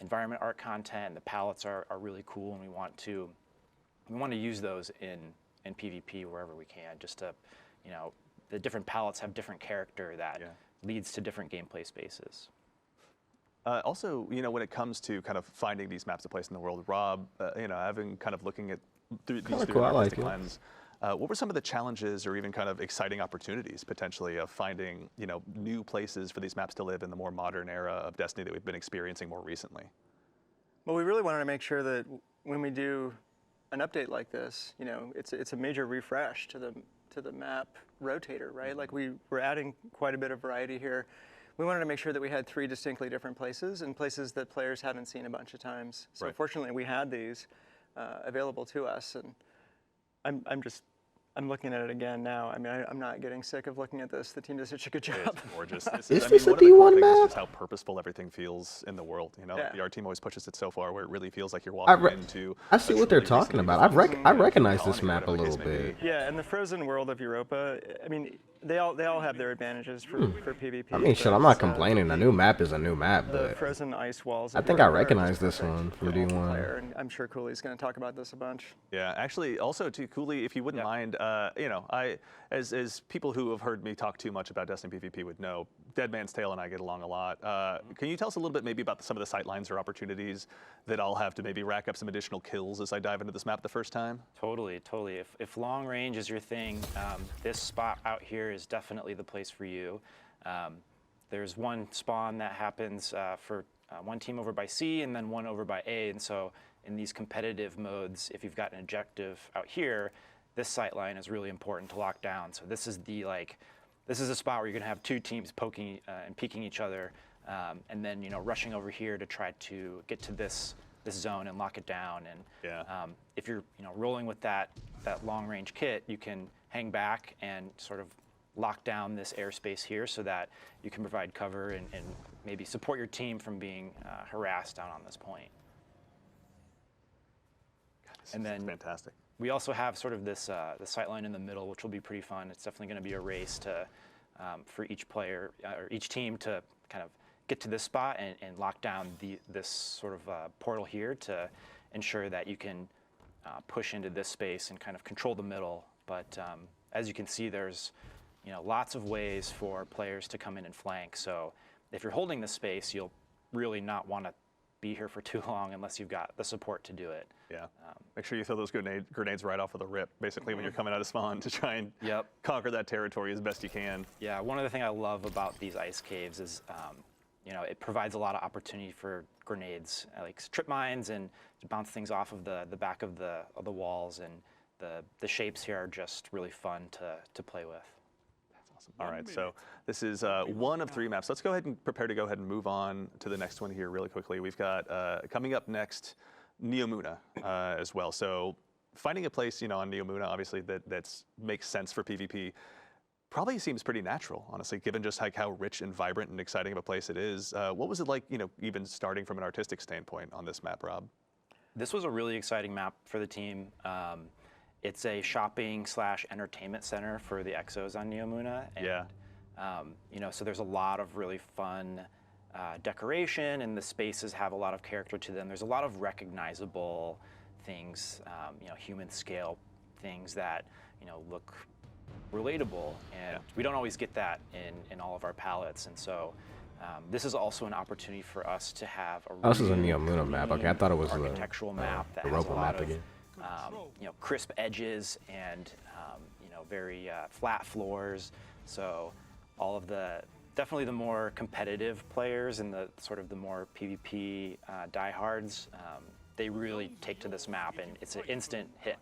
Speaker 6: environment art content. The palettes are really cool, and we want to use those in PvP wherever we can. Just to, the different palettes have different character that leads to different gameplay spaces.
Speaker 1: Also, when it comes to kind of finding these maps of place in the world, Rob, having kind of looking at these through an artistic lens, what were some of the challenges or even kind of exciting opportunities potentially of finding, new places for these maps to live in the more modern era of Destiny that we've been experiencing more recently?
Speaker 4: Well, we really wanted to make sure that when we do an update like this, it's a major refresh to the map rotator, right? Like we're adding quite a bit of variety here. We wanted to make sure that we had 3 distinctly different places and places that players haven't seen a bunch of times. So fortunately, we had these available to us, and I'm looking at it again now. I mean, I'm not getting sick of looking at this. The team does such a good job.
Speaker 1: It's gorgeous.
Speaker 2: Is this a D1 map?
Speaker 1: Is just how purposeful everything feels in the world. Like the art team always pushes it so far where it really feels like you're walking into.
Speaker 2: I see what they're talking about. I recognize this map a little bit.
Speaker 4: Yeah, and the frozen world of Europa. I mean, they all have their advantages for PvP.
Speaker 2: I mean, shit, I'm not complaining. A new map is a new map,
Speaker 4: The
Speaker 2: but
Speaker 4: frozen ice walls.
Speaker 2: I think I recognize this one from D1.
Speaker 4: And I'm sure Cooley's going to talk about this a bunch.
Speaker 1: Yeah, actually, also too, Cooley, if you wouldn't mind, as people who have heard me talk too much about Destiny PvP would know, Dead Man's Tale and I get along a lot. Can you tell us a little bit maybe about some of the sightlines or opportunities that I'll have to maybe rack up some additional kills as I dive into this map the first time?
Speaker 6: Totally. If long range is your thing, this spot out here is definitely the place for you. There's one spawn that happens for one team over by C and then one over by A, and so in these competitive modes, if you've got an objective out here, this sightline is really important to lock down. So this is a spot where you're gonna have 2 teams poking and peeking each other, and then rushing over here to try to get to this zone and lock it down. And if you're rolling with that long range kit, you can hang back and sort of lock down this airspace here so that you can provide cover and maybe support your team from being harassed down on this point.
Speaker 1: And then fantastic.
Speaker 6: We also have sort of this the sightline in the middle, which will be pretty fun. It's definitely going to be a race to for each player or each team to kind of get to this spot and lock down this sort of portal here to ensure that you can push into this space and kind of control the middle. But as you can see, there's lots of ways for players to come in and flank. So if you're holding the space, you'll really not want to be here for too long unless you've got the support to do it.
Speaker 1: Yeah. Make sure you throw those grenades right off of the rip, basically, when you're coming out of spawn to try and conquer that territory as best you can.
Speaker 6: Yeah, one of the things I love about these ice caves is, it provides a lot of opportunity for grenades, like trip mines, and to bounce things off of the back of the walls, and the shapes here are just really fun to play with.
Speaker 1: All right, so this is one of 3 maps. Let's go ahead and prepare to go ahead and move on to the next one here really quickly. We've got coming up next, Neomuna as well. So finding a place, on Neomuna, obviously that makes sense for PvP, probably seems pretty natural, honestly, given just like how rich and vibrant and exciting of a place it is. What was it like, even starting from an artistic standpoint on this map, Rob?
Speaker 6: This was a really exciting map for the team. It's a shopping/entertainment center for the exos on Neomuna. And, so there's a lot of really fun decoration, and the spaces have a lot of character to them. There's a lot of recognizable things, human scale things that, look relatable. And we don't always get that in all of our palettes. And so this is also an opportunity for us to have a
Speaker 2: this is a Neomuna map. Okay, I thought it was an
Speaker 6: architectural map that has
Speaker 2: Europa
Speaker 6: a lot
Speaker 2: map
Speaker 6: of
Speaker 2: again.
Speaker 6: Crisp edges and very flat floors. So all of definitely the more competitive players and the sort of the more PvP diehards, they really take to this map, and it's an instant hit.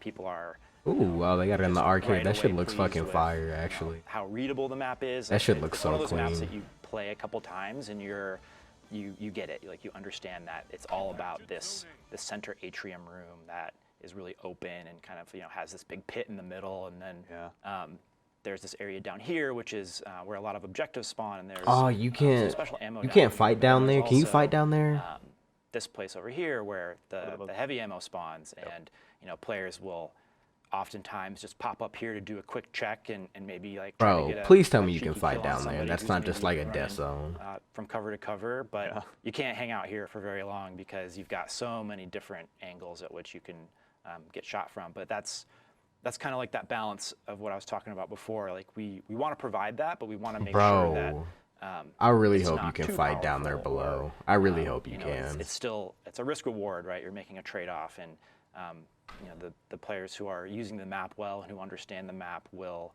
Speaker 6: People are.
Speaker 2: Ooh, wow, they got it in the arcade.
Speaker 6: Right
Speaker 2: that shit
Speaker 6: away
Speaker 2: looks
Speaker 6: pleased
Speaker 2: fucking
Speaker 6: with,
Speaker 2: fire, actually.
Speaker 6: How readable the map is.
Speaker 2: That shit looks
Speaker 6: It's one
Speaker 2: so
Speaker 6: of those maps
Speaker 2: clean.
Speaker 6: that you play a couple times and you get it. Like, you understand that it's all about this center atrium room that is really open and kind of has this big pit in the middle, and then there's this area down here which is where a lot of objectives spawn, and there's
Speaker 2: you
Speaker 6: some
Speaker 2: can't
Speaker 6: special ammo.
Speaker 2: you can't
Speaker 6: down
Speaker 2: fight
Speaker 6: here.
Speaker 2: down there.
Speaker 6: There's
Speaker 2: Can you
Speaker 6: also,
Speaker 2: fight down there?
Speaker 6: This place over here where the heavy ammo spawns, and players will oftentimes just pop up here to do a quick check and maybe like try to
Speaker 2: Bro,
Speaker 6: get a,
Speaker 2: please tell me you
Speaker 6: cheeky
Speaker 2: can fight
Speaker 6: kill on
Speaker 2: down there.
Speaker 6: somebody
Speaker 2: That's
Speaker 6: who's
Speaker 2: not
Speaker 6: gonna
Speaker 2: just
Speaker 6: be
Speaker 2: like a
Speaker 6: running,
Speaker 2: death zone.
Speaker 6: from cover to cover, but you can't hang out here for very long because you've got so many different angles at which you can get shot from. But that's kind of like that balance of what I was talking about before. Like we want to provide that, but we want to make sure that
Speaker 2: I really
Speaker 6: it's
Speaker 2: hope
Speaker 6: not
Speaker 2: you can
Speaker 6: too
Speaker 2: fight down there
Speaker 6: powerful,
Speaker 2: below.
Speaker 6: or,
Speaker 2: I really hope you
Speaker 6: know,
Speaker 2: can.
Speaker 6: It's still a risk reward, right? You're making a trade-off, and you know, the players who are using the map well and who understand the map will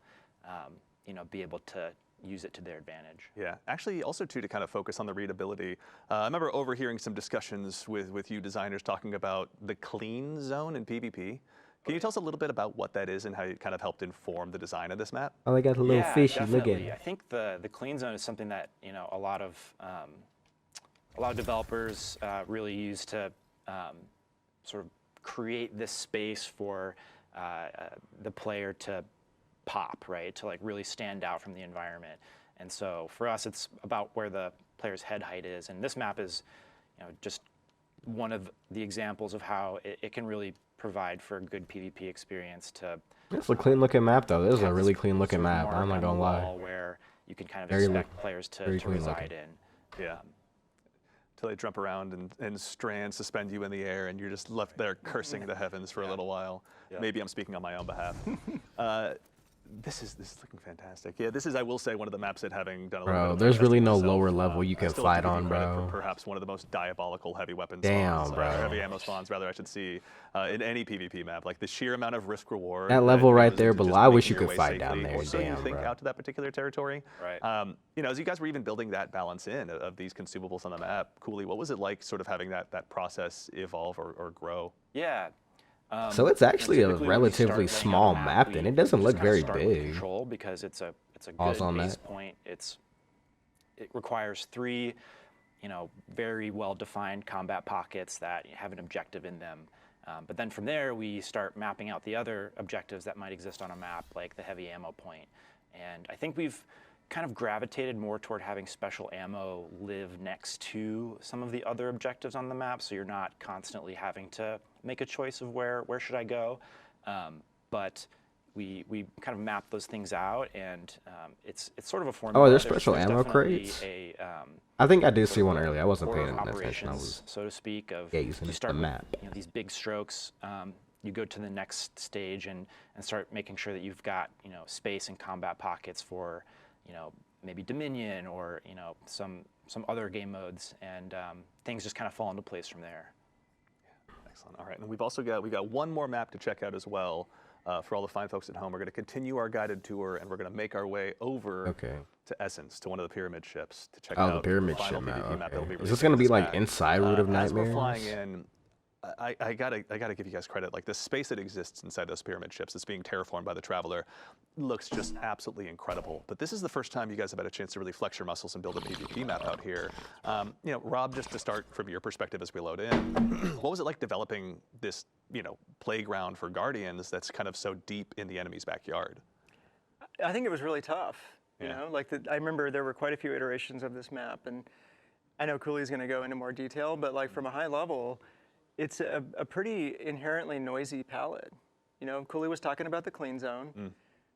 Speaker 6: you know, be able to use it to their advantage.
Speaker 1: Yeah, actually also too, to kind of focus on the readability, I remember overhearing some discussions with you designers talking about the clean zone in PvP. Can you tell us a little bit about what that is and how it kind of helped inform the design of this map?
Speaker 2: Oh, they got a little fishy.
Speaker 6: Definitely.
Speaker 2: Look at it.
Speaker 6: I think the clean zone is something that, you know, a lot of developers really use to sort of create this space for the player to pop, right? To like really stand out from the environment. And so for us, it's about where the player's head height is. And this map is, you know, just one of the examples of how it can really provide for a good PvP experience. To
Speaker 2: It's a clean looking map though. This is a really clean looking
Speaker 6: sort of
Speaker 2: map.
Speaker 6: mark
Speaker 2: I'm not
Speaker 6: on the
Speaker 2: gonna lie.
Speaker 6: wall where you can kind of
Speaker 2: Very
Speaker 6: expect players to
Speaker 2: very clean
Speaker 6: reside
Speaker 2: looking.
Speaker 6: in.
Speaker 1: Yeah. Till they jump around and strands suspend you in the air, and you're just left there cursing the heavens for a little while.
Speaker 3: Yeah.
Speaker 1: Maybe I'm speaking on my own behalf. This is looking fantastic. Yeah, this is, I will say, one of the maps that, having done a little bit
Speaker 2: Bro,
Speaker 1: of
Speaker 2: there's really
Speaker 1: testing
Speaker 2: no
Speaker 1: myself,
Speaker 2: lower level you
Speaker 1: I
Speaker 2: can
Speaker 1: still
Speaker 2: fight
Speaker 1: have to give
Speaker 2: on,
Speaker 1: you credit
Speaker 2: bro.
Speaker 1: for perhaps one of the most diabolical heavy weapon
Speaker 2: Damn,
Speaker 1: spawns,
Speaker 2: bro.
Speaker 1: heavy ammo spawns, rather, I should see, in any PvP map. Like the sheer amount of risk reward.
Speaker 2: That level right
Speaker 1: goes
Speaker 2: there
Speaker 1: into
Speaker 2: below,
Speaker 1: just
Speaker 2: I wish
Speaker 1: making
Speaker 2: you
Speaker 1: your
Speaker 2: could
Speaker 1: way
Speaker 2: fight down
Speaker 1: safely,
Speaker 2: there.
Speaker 1: or so you
Speaker 2: Damn,
Speaker 1: think,
Speaker 2: bro.
Speaker 1: out to that particular territory.
Speaker 3: Right.
Speaker 1: You know, as you guys were even building that balance in of these consumables on the map, Cooley, what was it like, sort of having that process evolve or grow?
Speaker 6: Yeah.
Speaker 2: So it's actually a
Speaker 6: Typically when we
Speaker 2: relatively
Speaker 6: start laying out
Speaker 2: small
Speaker 6: a
Speaker 2: map, and it doesn't
Speaker 6: we
Speaker 2: look
Speaker 6: just kinda
Speaker 2: very
Speaker 6: start with
Speaker 2: big.
Speaker 6: Control, because it's a
Speaker 2: Pause
Speaker 6: good
Speaker 2: on
Speaker 6: base
Speaker 2: that.
Speaker 6: point. It requires 3, you know, very well-defined combat pockets that have an objective in them. But then from there, we start mapping out the other objectives that might exist on a map, like the heavy ammo point. And I think we've kind of gravitated more toward having special ammo live next to some of the other objectives on the map, so you're not constantly having to make a choice of where should I go. But we kind of map those things out, and it's sort of a formula.
Speaker 2: Oh, there's special ammo
Speaker 6: definitely
Speaker 2: crates?
Speaker 6: I
Speaker 2: think I did see one earlier. I wasn't paying attention. I
Speaker 6: operations,
Speaker 2: was
Speaker 6: so to speak, of
Speaker 2: gazing
Speaker 6: you
Speaker 2: at
Speaker 6: start
Speaker 2: the
Speaker 6: with,
Speaker 2: map.
Speaker 6: you know, these big strokes. You go to the next stage and start making sure that you've got, you know, space and combat pockets for, you know, maybe Dominion or, you know, some other game modes, and things just kind of fall into place from there.
Speaker 1: Excellent. All right, and we've also got one more map to check out as well. For all the fine folks at home, we're going to continue our guided tour, and we're going to make our way over to Essence, to one of the pyramid ships, to check out
Speaker 2: the pyramid
Speaker 1: final
Speaker 2: ship.
Speaker 1: PvP map that will be
Speaker 2: Is this going to be
Speaker 1: released
Speaker 2: like
Speaker 1: back.
Speaker 2: inside Root of
Speaker 1: As we're
Speaker 2: Nightmares?
Speaker 1: flying in, I gotta give you guys credit. Like the space that exists inside those pyramid ships that's being terraformed by the Traveler looks just absolutely incredible. But this is the first time you guys have had a chance to really flex your muscles and build a PvP map out here. You know, Rob, just to start from your perspective as we load in, what was it like developing this, you know, playground for Guardians that's kind of so deep in the enemy's backyard?
Speaker 4: I think it was really tough. You
Speaker 1: Yeah.
Speaker 4: know, like I remember there were quite a few iterations of this map, and I know Cooley's going to go into more detail, but like from a high level, it's a pretty inherently noisy palette. You know, Cooley was talking about the clean zone.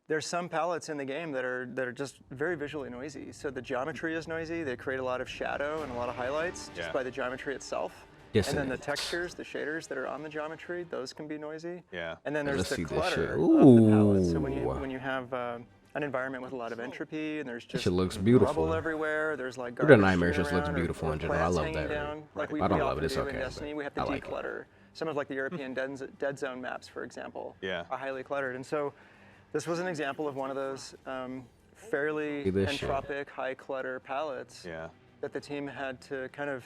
Speaker 4: There's some palettes in the game that are just very visually noisy. So the geometry is noisy. They create a lot of shadow and a lot of highlights just by the geometry itself.
Speaker 2: Yes,
Speaker 4: and
Speaker 2: it
Speaker 4: then the
Speaker 2: is.
Speaker 4: textures, the shaders that are on the geometry, those can be noisy.
Speaker 1: Yeah.
Speaker 4: And then
Speaker 2: Yeah,
Speaker 4: there's
Speaker 2: let's see
Speaker 4: the
Speaker 2: this shit.
Speaker 4: clutter of the palette. So when
Speaker 2: Ooh.
Speaker 4: you have an environment with a lot of entropy, and there's just
Speaker 2: shit looks beautiful.
Speaker 4: rubble everywhere. There's like
Speaker 2: Root of
Speaker 4: garbage
Speaker 2: Nightmares
Speaker 4: strewn
Speaker 2: just looks
Speaker 4: around,
Speaker 2: beautiful
Speaker 4: or
Speaker 2: in general. I
Speaker 4: plants
Speaker 2: love
Speaker 4: hanging
Speaker 2: that.
Speaker 4: down. Like we
Speaker 2: I don't love
Speaker 4: often
Speaker 2: it. It's
Speaker 4: do
Speaker 2: okay,
Speaker 4: in
Speaker 2: but
Speaker 4: Destiny. We have to
Speaker 2: I like it.
Speaker 4: declutter. Some of like the European dead zone maps, for example,
Speaker 1: Yeah.
Speaker 4: are highly cluttered. And so this was an example of one of those fairly
Speaker 2: See this shit.
Speaker 4: entropic, high clutter palettes
Speaker 1: Yeah.
Speaker 4: that the team had to kind of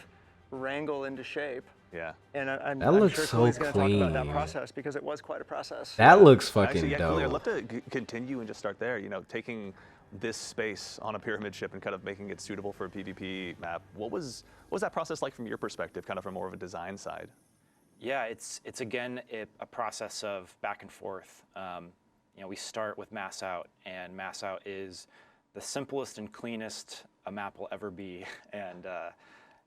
Speaker 4: wrangle into shape.
Speaker 1: Yeah.
Speaker 4: And I'm
Speaker 2: looks
Speaker 4: sure
Speaker 2: so
Speaker 4: Cooley's going to talk about that
Speaker 2: clean.
Speaker 4: process, because it was quite a process.
Speaker 2: That looks fucking
Speaker 1: Actually, yeah, Cooley, I'd
Speaker 2: dope.
Speaker 1: love to continue and just start there. You know, taking this space on a pyramid ship and kind of making it suitable for a PvP map. What was that process like from your perspective, kind of from more of a design side?
Speaker 6: Yeah, it's again a process of back and forth. You know, we start with mass out, and mass out is the simplest and cleanest a map will ever be. And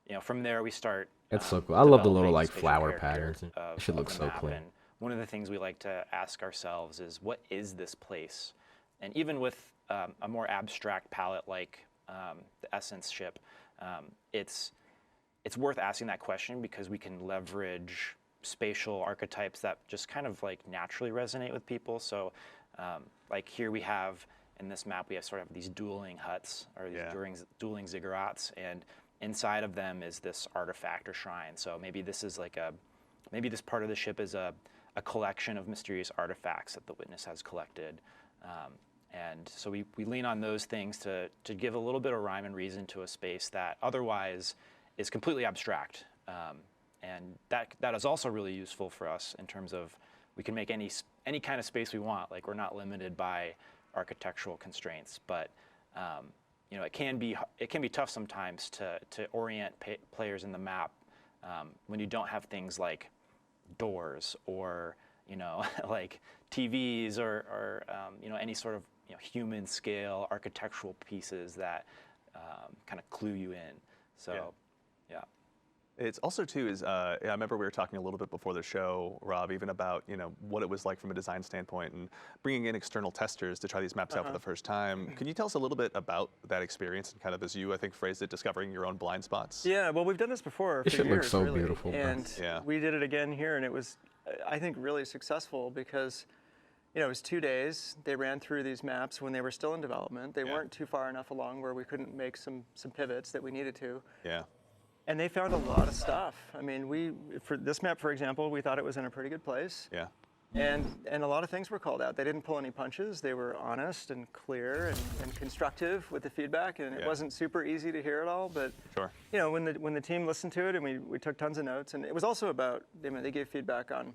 Speaker 6: you know, from there we start.
Speaker 2: That's so cool. I love the little
Speaker 6: developing
Speaker 2: like
Speaker 6: spatial
Speaker 2: flower
Speaker 6: character
Speaker 2: patterns.
Speaker 6: of
Speaker 2: It should look
Speaker 6: the
Speaker 2: so
Speaker 6: map.
Speaker 2: clean.
Speaker 6: And one of the things we like to ask ourselves is, what is this place? And even with a more abstract palette like the Essence ship, it's worth asking that question because we can leverage spatial archetypes that just kind of like naturally resonate with people. So like here we have, in this map, we have sort of these dueling huts, or these dueling ziggurats, and inside of them is this artifact or shrine. So maybe this is like maybe this part of the ship is a collection of mysterious artifacts that the witness has collected. And so we lean on those things to give a little bit of rhyme and reason to a space that otherwise is completely abstract. And that is also really useful for us in terms of we can make any kind of space we want. Like, we're not limited by architectural constraints, but you know, it can be tough sometimes to orient players in the map when you don't have things like doors or, you know, like TVs or you know, any sort of, you know, human scale architectural pieces that kind of clue you in. So yeah.
Speaker 1: It's also too is I remember we were talking a little bit before the show, Rob, even about, you know, what it was like from a design standpoint and bringing in external testers to try these maps out for the first time. Can you tell us a little bit about that experience and kind of, as you, I think, phrased it, discovering your own blind spots?
Speaker 4: Yeah, well, we've done this before for
Speaker 2: It should
Speaker 4: years,
Speaker 2: look so
Speaker 4: really.
Speaker 2: beautiful, bro.
Speaker 4: And we did it again here, and it was, I think, really successful because, you know, it was 2 days. They ran through these maps when they were still in development. They weren't too far enough along where we couldn't make some pivots that we needed to.
Speaker 1: Yeah.
Speaker 4: And they found a lot of stuff. I mean, for this map, for example, we thought it was in a pretty good place.
Speaker 1: Yeah.
Speaker 4: And a lot of things were called out. They didn't pull any punches. They were honest and clear and constructive with the feedback. And it wasn't super easy to hear it all, but you know, when the team listened to it, and we took tons of notes, and it was also about, they gave feedback on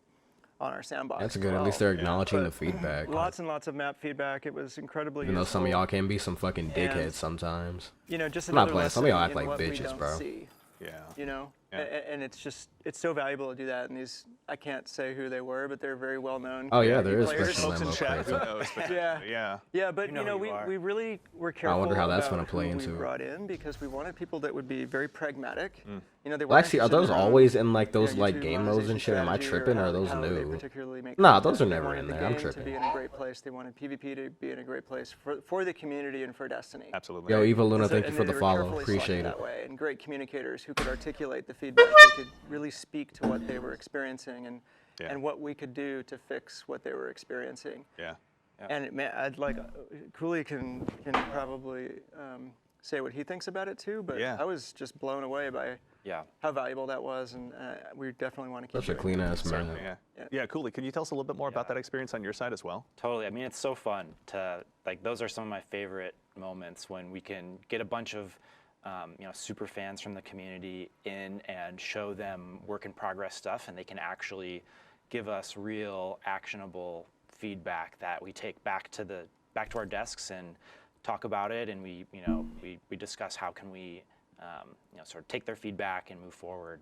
Speaker 4: our sandbox.
Speaker 2: That's good. At least they're acknowledging the feedback.
Speaker 4: Lots and lots of map feedback. It was incredibly
Speaker 2: Even though
Speaker 4: useful.
Speaker 2: some of y'all can be some fucking dickheads sometimes.
Speaker 4: You know, just
Speaker 2: I'm not
Speaker 4: another
Speaker 2: playing. Some of y'all
Speaker 4: lesson
Speaker 2: act
Speaker 4: in
Speaker 2: like
Speaker 4: what we
Speaker 2: bitches,
Speaker 4: don't
Speaker 2: bro.
Speaker 4: see.
Speaker 1: Yeah.
Speaker 4: You know, and it's so valuable to do that. And these, I can't say who they were, but they're very well known.
Speaker 2: Oh yeah, there is
Speaker 4: players.
Speaker 2: special ammo crazy.
Speaker 4: Yeah, but you know, we really were careful.
Speaker 2: I wonder how that's
Speaker 4: about
Speaker 2: gonna play
Speaker 4: who
Speaker 2: into
Speaker 4: we
Speaker 2: it.
Speaker 4: brought in because we wanted people that would be very pragmatic. You know, they
Speaker 2: Well,
Speaker 4: weren't
Speaker 2: actually, are
Speaker 4: interested
Speaker 2: those
Speaker 4: in their own,
Speaker 2: always in like those like
Speaker 4: YouTube
Speaker 2: game modes and shit? Am I
Speaker 4: strategy
Speaker 2: tripping or are
Speaker 4: how-
Speaker 2: those
Speaker 4: how they
Speaker 2: new?
Speaker 4: particularly make
Speaker 2: Nah,
Speaker 4: content.
Speaker 2: those are
Speaker 4: They
Speaker 2: never
Speaker 4: wanted
Speaker 2: in
Speaker 4: the
Speaker 2: there. I'm
Speaker 4: game
Speaker 2: tripping.
Speaker 4: to be in a great place. They wanted PvP to be in a great place for the community and for Destiny.
Speaker 1: Absolutely.
Speaker 2: Yo, Eva Luna,
Speaker 4: And so-
Speaker 2: thank you
Speaker 4: and
Speaker 2: for
Speaker 4: they
Speaker 2: the
Speaker 4: were
Speaker 2: follow.
Speaker 4: carefully
Speaker 2: Appreciate
Speaker 4: selected
Speaker 2: it.
Speaker 4: that way, and great communicators who could articulate the feedback. They could really speak to what they were experiencing and what we could do to fix what they were experiencing.
Speaker 1: Yeah.
Speaker 4: And man, I'd like Cooley can probably say what he thinks about it too. But I was just blown away by how valuable that was, and we definitely want to keep.
Speaker 2: Such a clean ass man.
Speaker 1: Yeah, Cooley, can you tell us a little bit more about that experience on your side as well?
Speaker 6: Totally. I mean, it's so fun to, like, those are some of my favorite moments when we can get a bunch of you know, super fans from the community in and show them work in progress stuff, and they can actually give us real actionable feedback that we take back to our desks and talk about it, and we discuss how can we you know, sort of take their feedback and move forward.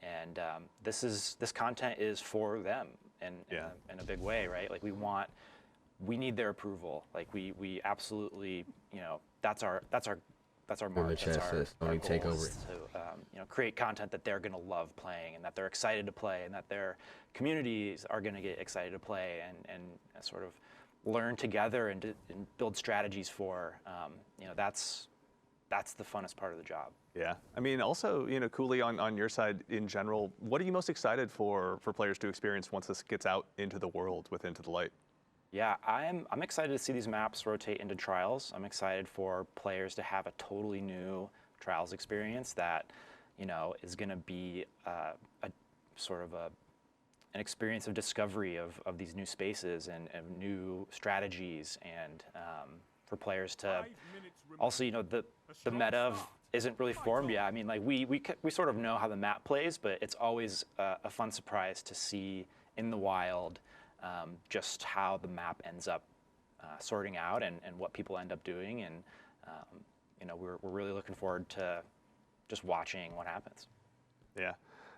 Speaker 6: And this content is for them in a big way, right? Like, we need their approval. Like, we absolutely, you know, that's our march. That's our
Speaker 2: take
Speaker 6: goal
Speaker 2: over
Speaker 6: is to you know, create content that they're going to love playing and that they're excited to play and that their communities are going to get excited to play and sort of learn together and build strategies for. You know, that's the funnest part of the job.
Speaker 1: Yeah, I mean, also, you know, Cooley, on your side in general, what are you most excited for players to experience once this gets out into the world with Into the Light?
Speaker 6: Yeah, I'm excited to see these maps rotate into trials. I'm excited for players to have a totally new trials experience that, you know, is going to be a sort of an experience of discovery of these new spaces and new strategies, and for players to also, you know, the meta isn't really formed yet. I mean, like, we sort of know how the map plays, but it's always a fun surprise to see in the wild just how the map ends up sorting out and what people end up doing, and you know, we're really looking forward to just watching what happens.
Speaker 1: Yeah,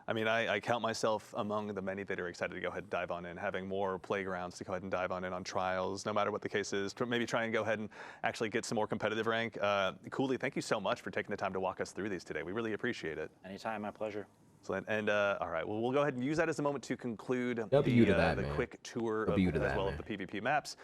Speaker 1: I mean, I count myself among the many that are excited to go ahead and dive on in, having more playgrounds to go ahead and dive on in on trials, no matter what the case is, to maybe try and go ahead and actually get some more competitive rank. Cooley, thank you so much for taking the time to walk us through these today. We really appreciate it.
Speaker 6: Anytime, my pleasure.
Speaker 1: And all right, well, we'll go ahead and use that as a moment to conclude the quick tour as well of the PvP maps.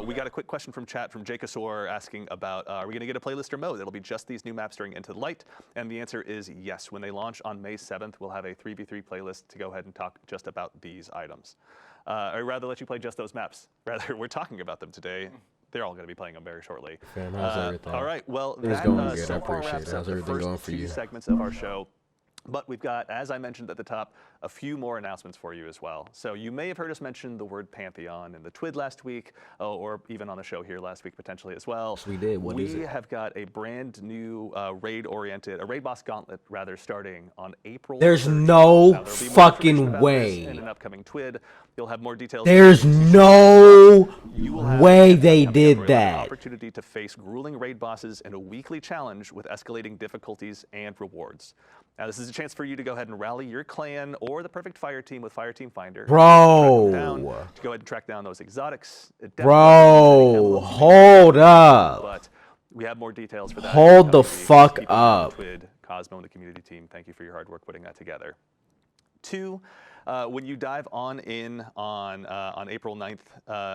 Speaker 1: We got a quick question from chat from Jake Asor asking about, are we going to get a playlist or mode? It'll be just these new maps during Into the Light. And the answer is yes. When they launch on May 7th, we'll have a 3v3 playlist to go ahead and talk just about these items. I'd rather let you play just those maps. Rather, we're talking about them today. They're all going to be playing them very shortly. All right, well, that so far wraps up the first few segments of our show. But we've got, as I mentioned at the top, a few more announcements for you as well. So you may have heard us mention the word Pantheon in the TWID last week, or even on the show here last week potentially as well.
Speaker 2: Yes, we did. What is it?
Speaker 1: We have got a brand new raid boss gauntlet rather, starting on April 3rd.
Speaker 2: There's no fucking way.
Speaker 1: In an upcoming TWID, you'll have more details.
Speaker 2: There's no way they did that.
Speaker 1: Opportunity to face grueling raid bosses in a weekly challenge with escalating difficulties and rewards. Now, this is a chance for you to go ahead and rally your clan or the perfect fire team with Fire Team Finder.
Speaker 2: Bro!
Speaker 1: To go ahead and track down those exotics.
Speaker 2: Bro, hold up.
Speaker 1: But we have more details for that.
Speaker 2: Hold the fuck up.
Speaker 1: TWID, Cosmo, and the community team, thank you for your hard work putting that together. 2, when you dive on in on April 9th,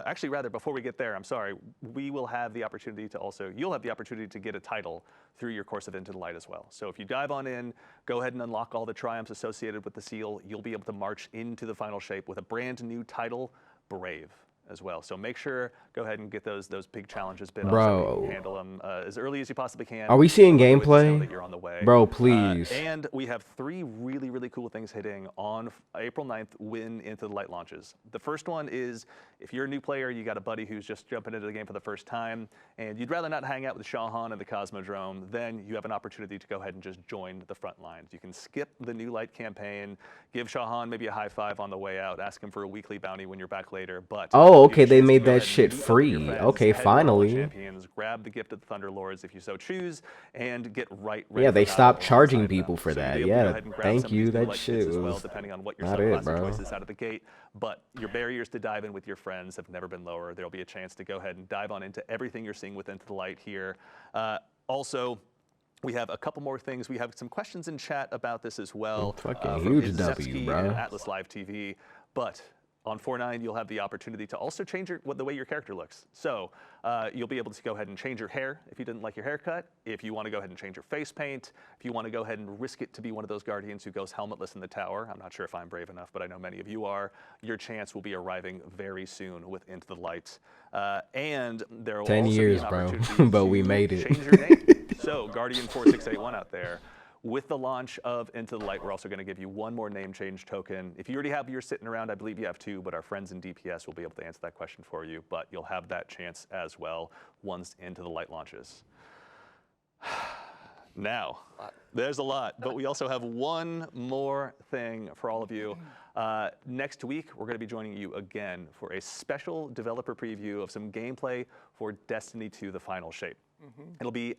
Speaker 1: actually rather before we get there, I'm sorry, we will have the opportunity to also, you'll have the opportunity to get a title through your course of Into the Light as well. So if you dive on in, go ahead and unlock all the triumphs associated with the seal, you'll be able to march into the final shape with a brand new title, Brave, as well. So make sure, go ahead and get those big challenges bid off so you can handle them as early as you possibly can.
Speaker 2: Are we seeing gameplay?
Speaker 1: That you're on the way.
Speaker 2: Bro, please.
Speaker 1: And we have 3 really, really cool things hitting on April 9th when Into the Light launches. The first one is, if you're a new player, you got a buddy who's just jumping into the game for the first time, and you'd rather not hang out with Shahan and the Cosmodrome, then you have an opportunity to go ahead and just join the front lines. You can skip the New Light campaign, give Shahan maybe a high five on the way out, ask him for a weekly bounty when you're back later, but...
Speaker 2: Oh, okay, they made that shit free. Okay, finally.
Speaker 1: Champions, grab the gift of the Thunderlords if you so choose, and get ready.
Speaker 2: Yeah, they stopped charging people for that. Yeah, thank you. That shit was
Speaker 1: depending on what your
Speaker 2: not it, bro.
Speaker 1: Choices out of the gate. But your barriers to dive in with your friends have never been lower. There'll be a chance to go ahead and dive on into everything you're seeing with Into the Light here. Also, we have a couple more things. We have some questions in chat about this as well.
Speaker 2: Fucking huge W, bro.
Speaker 1: Atlas Live TV, but on 4.9, you'll have the opportunity to also change the way your character looks. So you'll be able to go ahead and change your hair if you didn't like your haircut, if you want to go ahead and change your face paint, if you want to go ahead and risk it to be one of those guardians who goes helmetless in the tower. I'm not sure if I'm brave enough, but I know many of you are. Your chance will be arriving very soon with Into the Light. And there will
Speaker 2: 10
Speaker 1: also
Speaker 2: years,
Speaker 1: be an
Speaker 2: bro.
Speaker 1: opportunity
Speaker 2: But
Speaker 1: to
Speaker 2: we made it.
Speaker 1: change your name. So Guardian 4681 out there. With the launch of Into the Light, we're also going to give you one more name change token. If you already have yours sitting around, I believe you have 2, but our friends in DPS will be able to answer that question for you. But you'll have that chance as well once Into the Light launches. Now, there's a lot, but we also have one more thing for all of you. Next week, we're going to be joining you again for a special developer preview of some gameplay for Destiny 2: The Final Shape. It'll be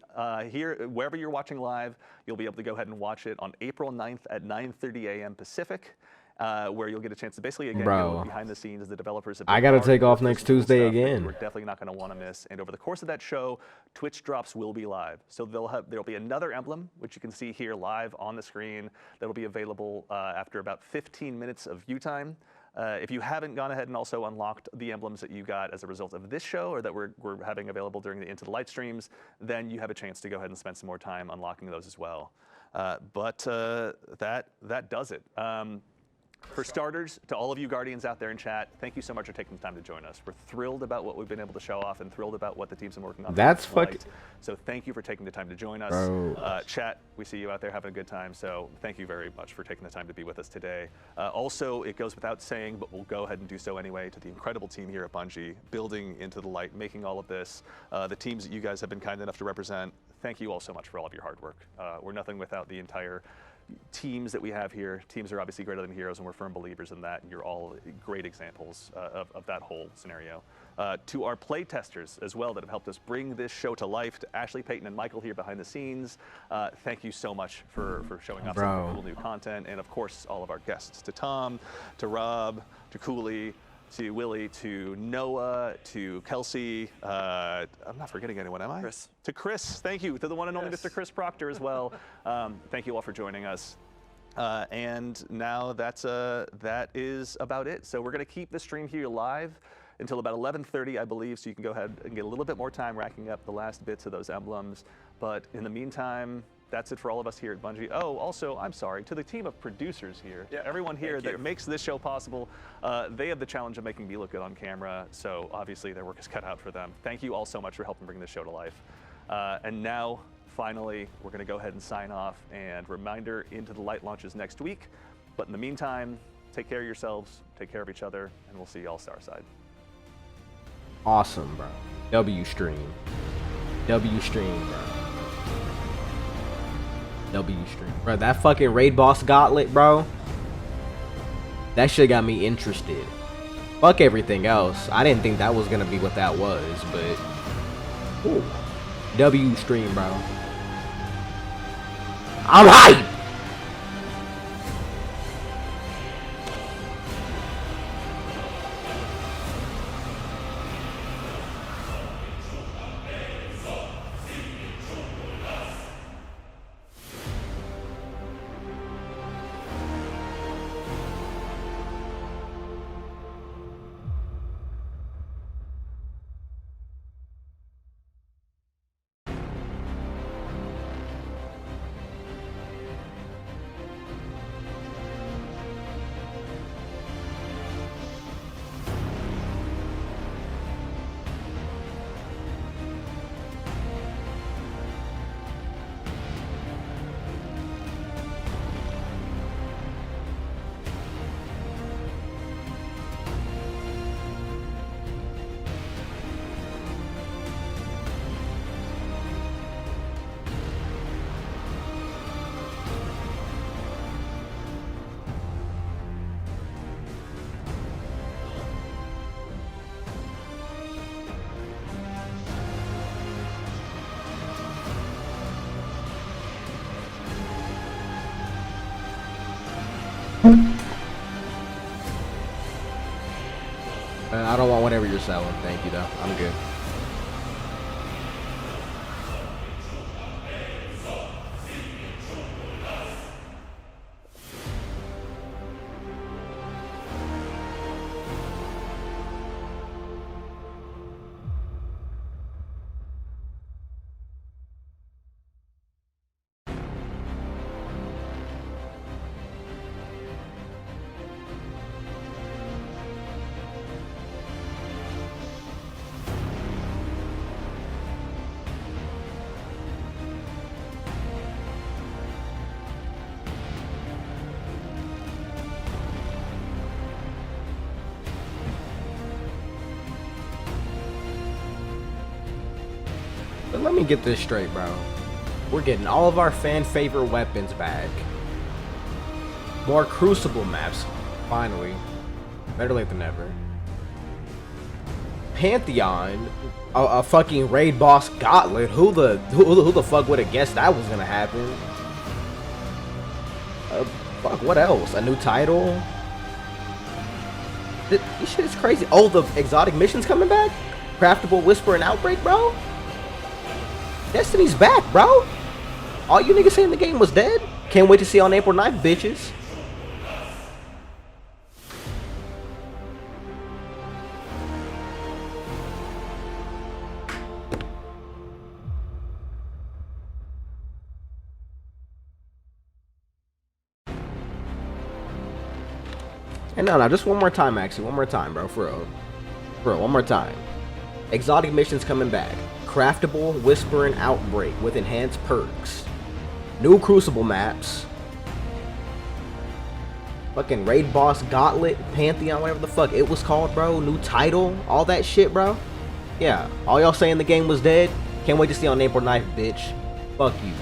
Speaker 1: here, wherever you're watching live, you'll be able to go ahead and watch it on April 9th at 9:30 a.m. Pacific, where you'll get a chance to basally, again, go behind the scenes as the developers have been.
Speaker 2: I got to take off next Tuesday again.
Speaker 1: We're definitely not going to want to miss. And over the course of that show, Twitch drops will be live. So there'll be another emblem, which you can see here live on the screen, that'll be available after about 15 minutes of view time. If you haven't gone ahead and also unlocked the emblems that you got as a result of this show or that we're having available during the Into the Light streams, then you have a chance to go ahead and spend some more time unlocking those as well. But that does it. For starters, to all of you Guardians out there in chat, thank you so much for taking the time to join us. We're thrilled about what we've been able to show off and thrilled about what the team's been working on.
Speaker 2: That's fucking...
Speaker 1: So thank you for taking the time to join us. Chat, we see you out there having a good time, so thank you very much for taking the time to be with us today. Also, it goes without saying, but we'll go ahead and do so anyway, to the incredible team here at Bungie, building Into the Light, making all of this, the teams that you guys have been kind enough to represent. Thank you all so much for all of your hard work. We're nothing without the entire teams that we have here. Teams are obviously greater than heroes, and we're firm believers in that, and you're all great examples of that whole scenario. To our play testers as well that have helped us bring this show to life, to Ashley, Peyton, and Michael here behind the scenes, thank you so much for showing us some cool new content, and of course all of our guests, to Tom, to Rob, to Cooley, to Willie, to Noah, to Kelsey. I'm not forgetting anyone, am I?
Speaker 3: Chris.
Speaker 1: To Chris, thank you. To the one and only Mr. Chris Proctor as well. Thank you all for joining us. And now that is about it. So we're going to keep the stream here live until about 11:30, I believe, so you can go ahead and get a little bit more time racking up the last bits of those emblems. But in the meantime, that's it for all of us here at Bungie. Oh, also, I'm sorry, to the team of producers here, everyone here that makes this show possible, they have the challenge of making me look good on camera, so obviously their work is cut out for them. Thank you all so much for helping bring this show to life. And now, finally, we're going to go ahead and sign off, and reminder, Into the Light launches next week. But in the meantime, take care of yourselves, take care of each other, and we'll see you all Starside.
Speaker 2: Awesome, bro. W stream. W stream, bro. W stream. Bro, that fucking raid boss gauntlet, bro. That shit got me interested. Fuck everything else. I didn't think that was gonna be what that was, but... Ooh. W stream, bro. I'm hyped! I don't want whatever you're selling. Thank you, though. I'm good. But let me get this straight, bro. We're getting all of our fan favorite weapons back. More Crucible maps, finally. Better late than never. Pantheon, a fucking raid boss gauntlet. Who the fuck would have guessed that was gonna happen? Fuck, what else? A new title? This shit is crazy. Oh, the exotic missions coming back? Craftable, Whisper, and Outbreak, bro? Destiny's back, bro. All you niggas saying the game was dead? Can't wait to see on April 9th, bitches. And no, just one more time, actually. One more time, bro. For real. Bro, one more time. Exotic missions coming back. Craftable, Whisper, and Outbreak with enhanced perks. New Crucible maps. Fucking Raid Boss Gauntlet, Pantheon, whatever the fuck it was called, bro. New title, all that shit, bro. Yeah, all y'all saying the game was dead? Can't wait to see on April 9th, bitch. Fuck you.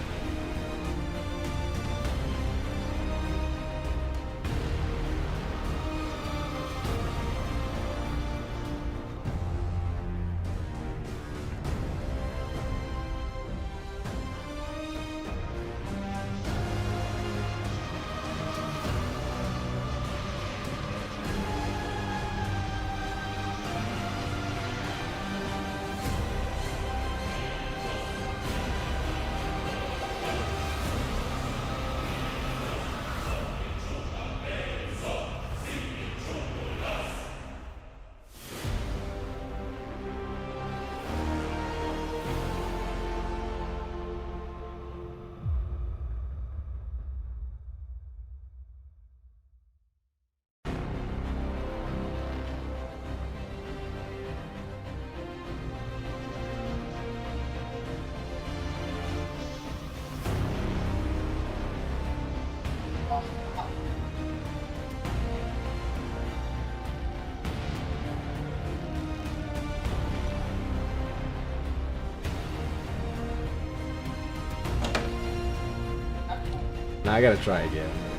Speaker 2: Now I gotta try again.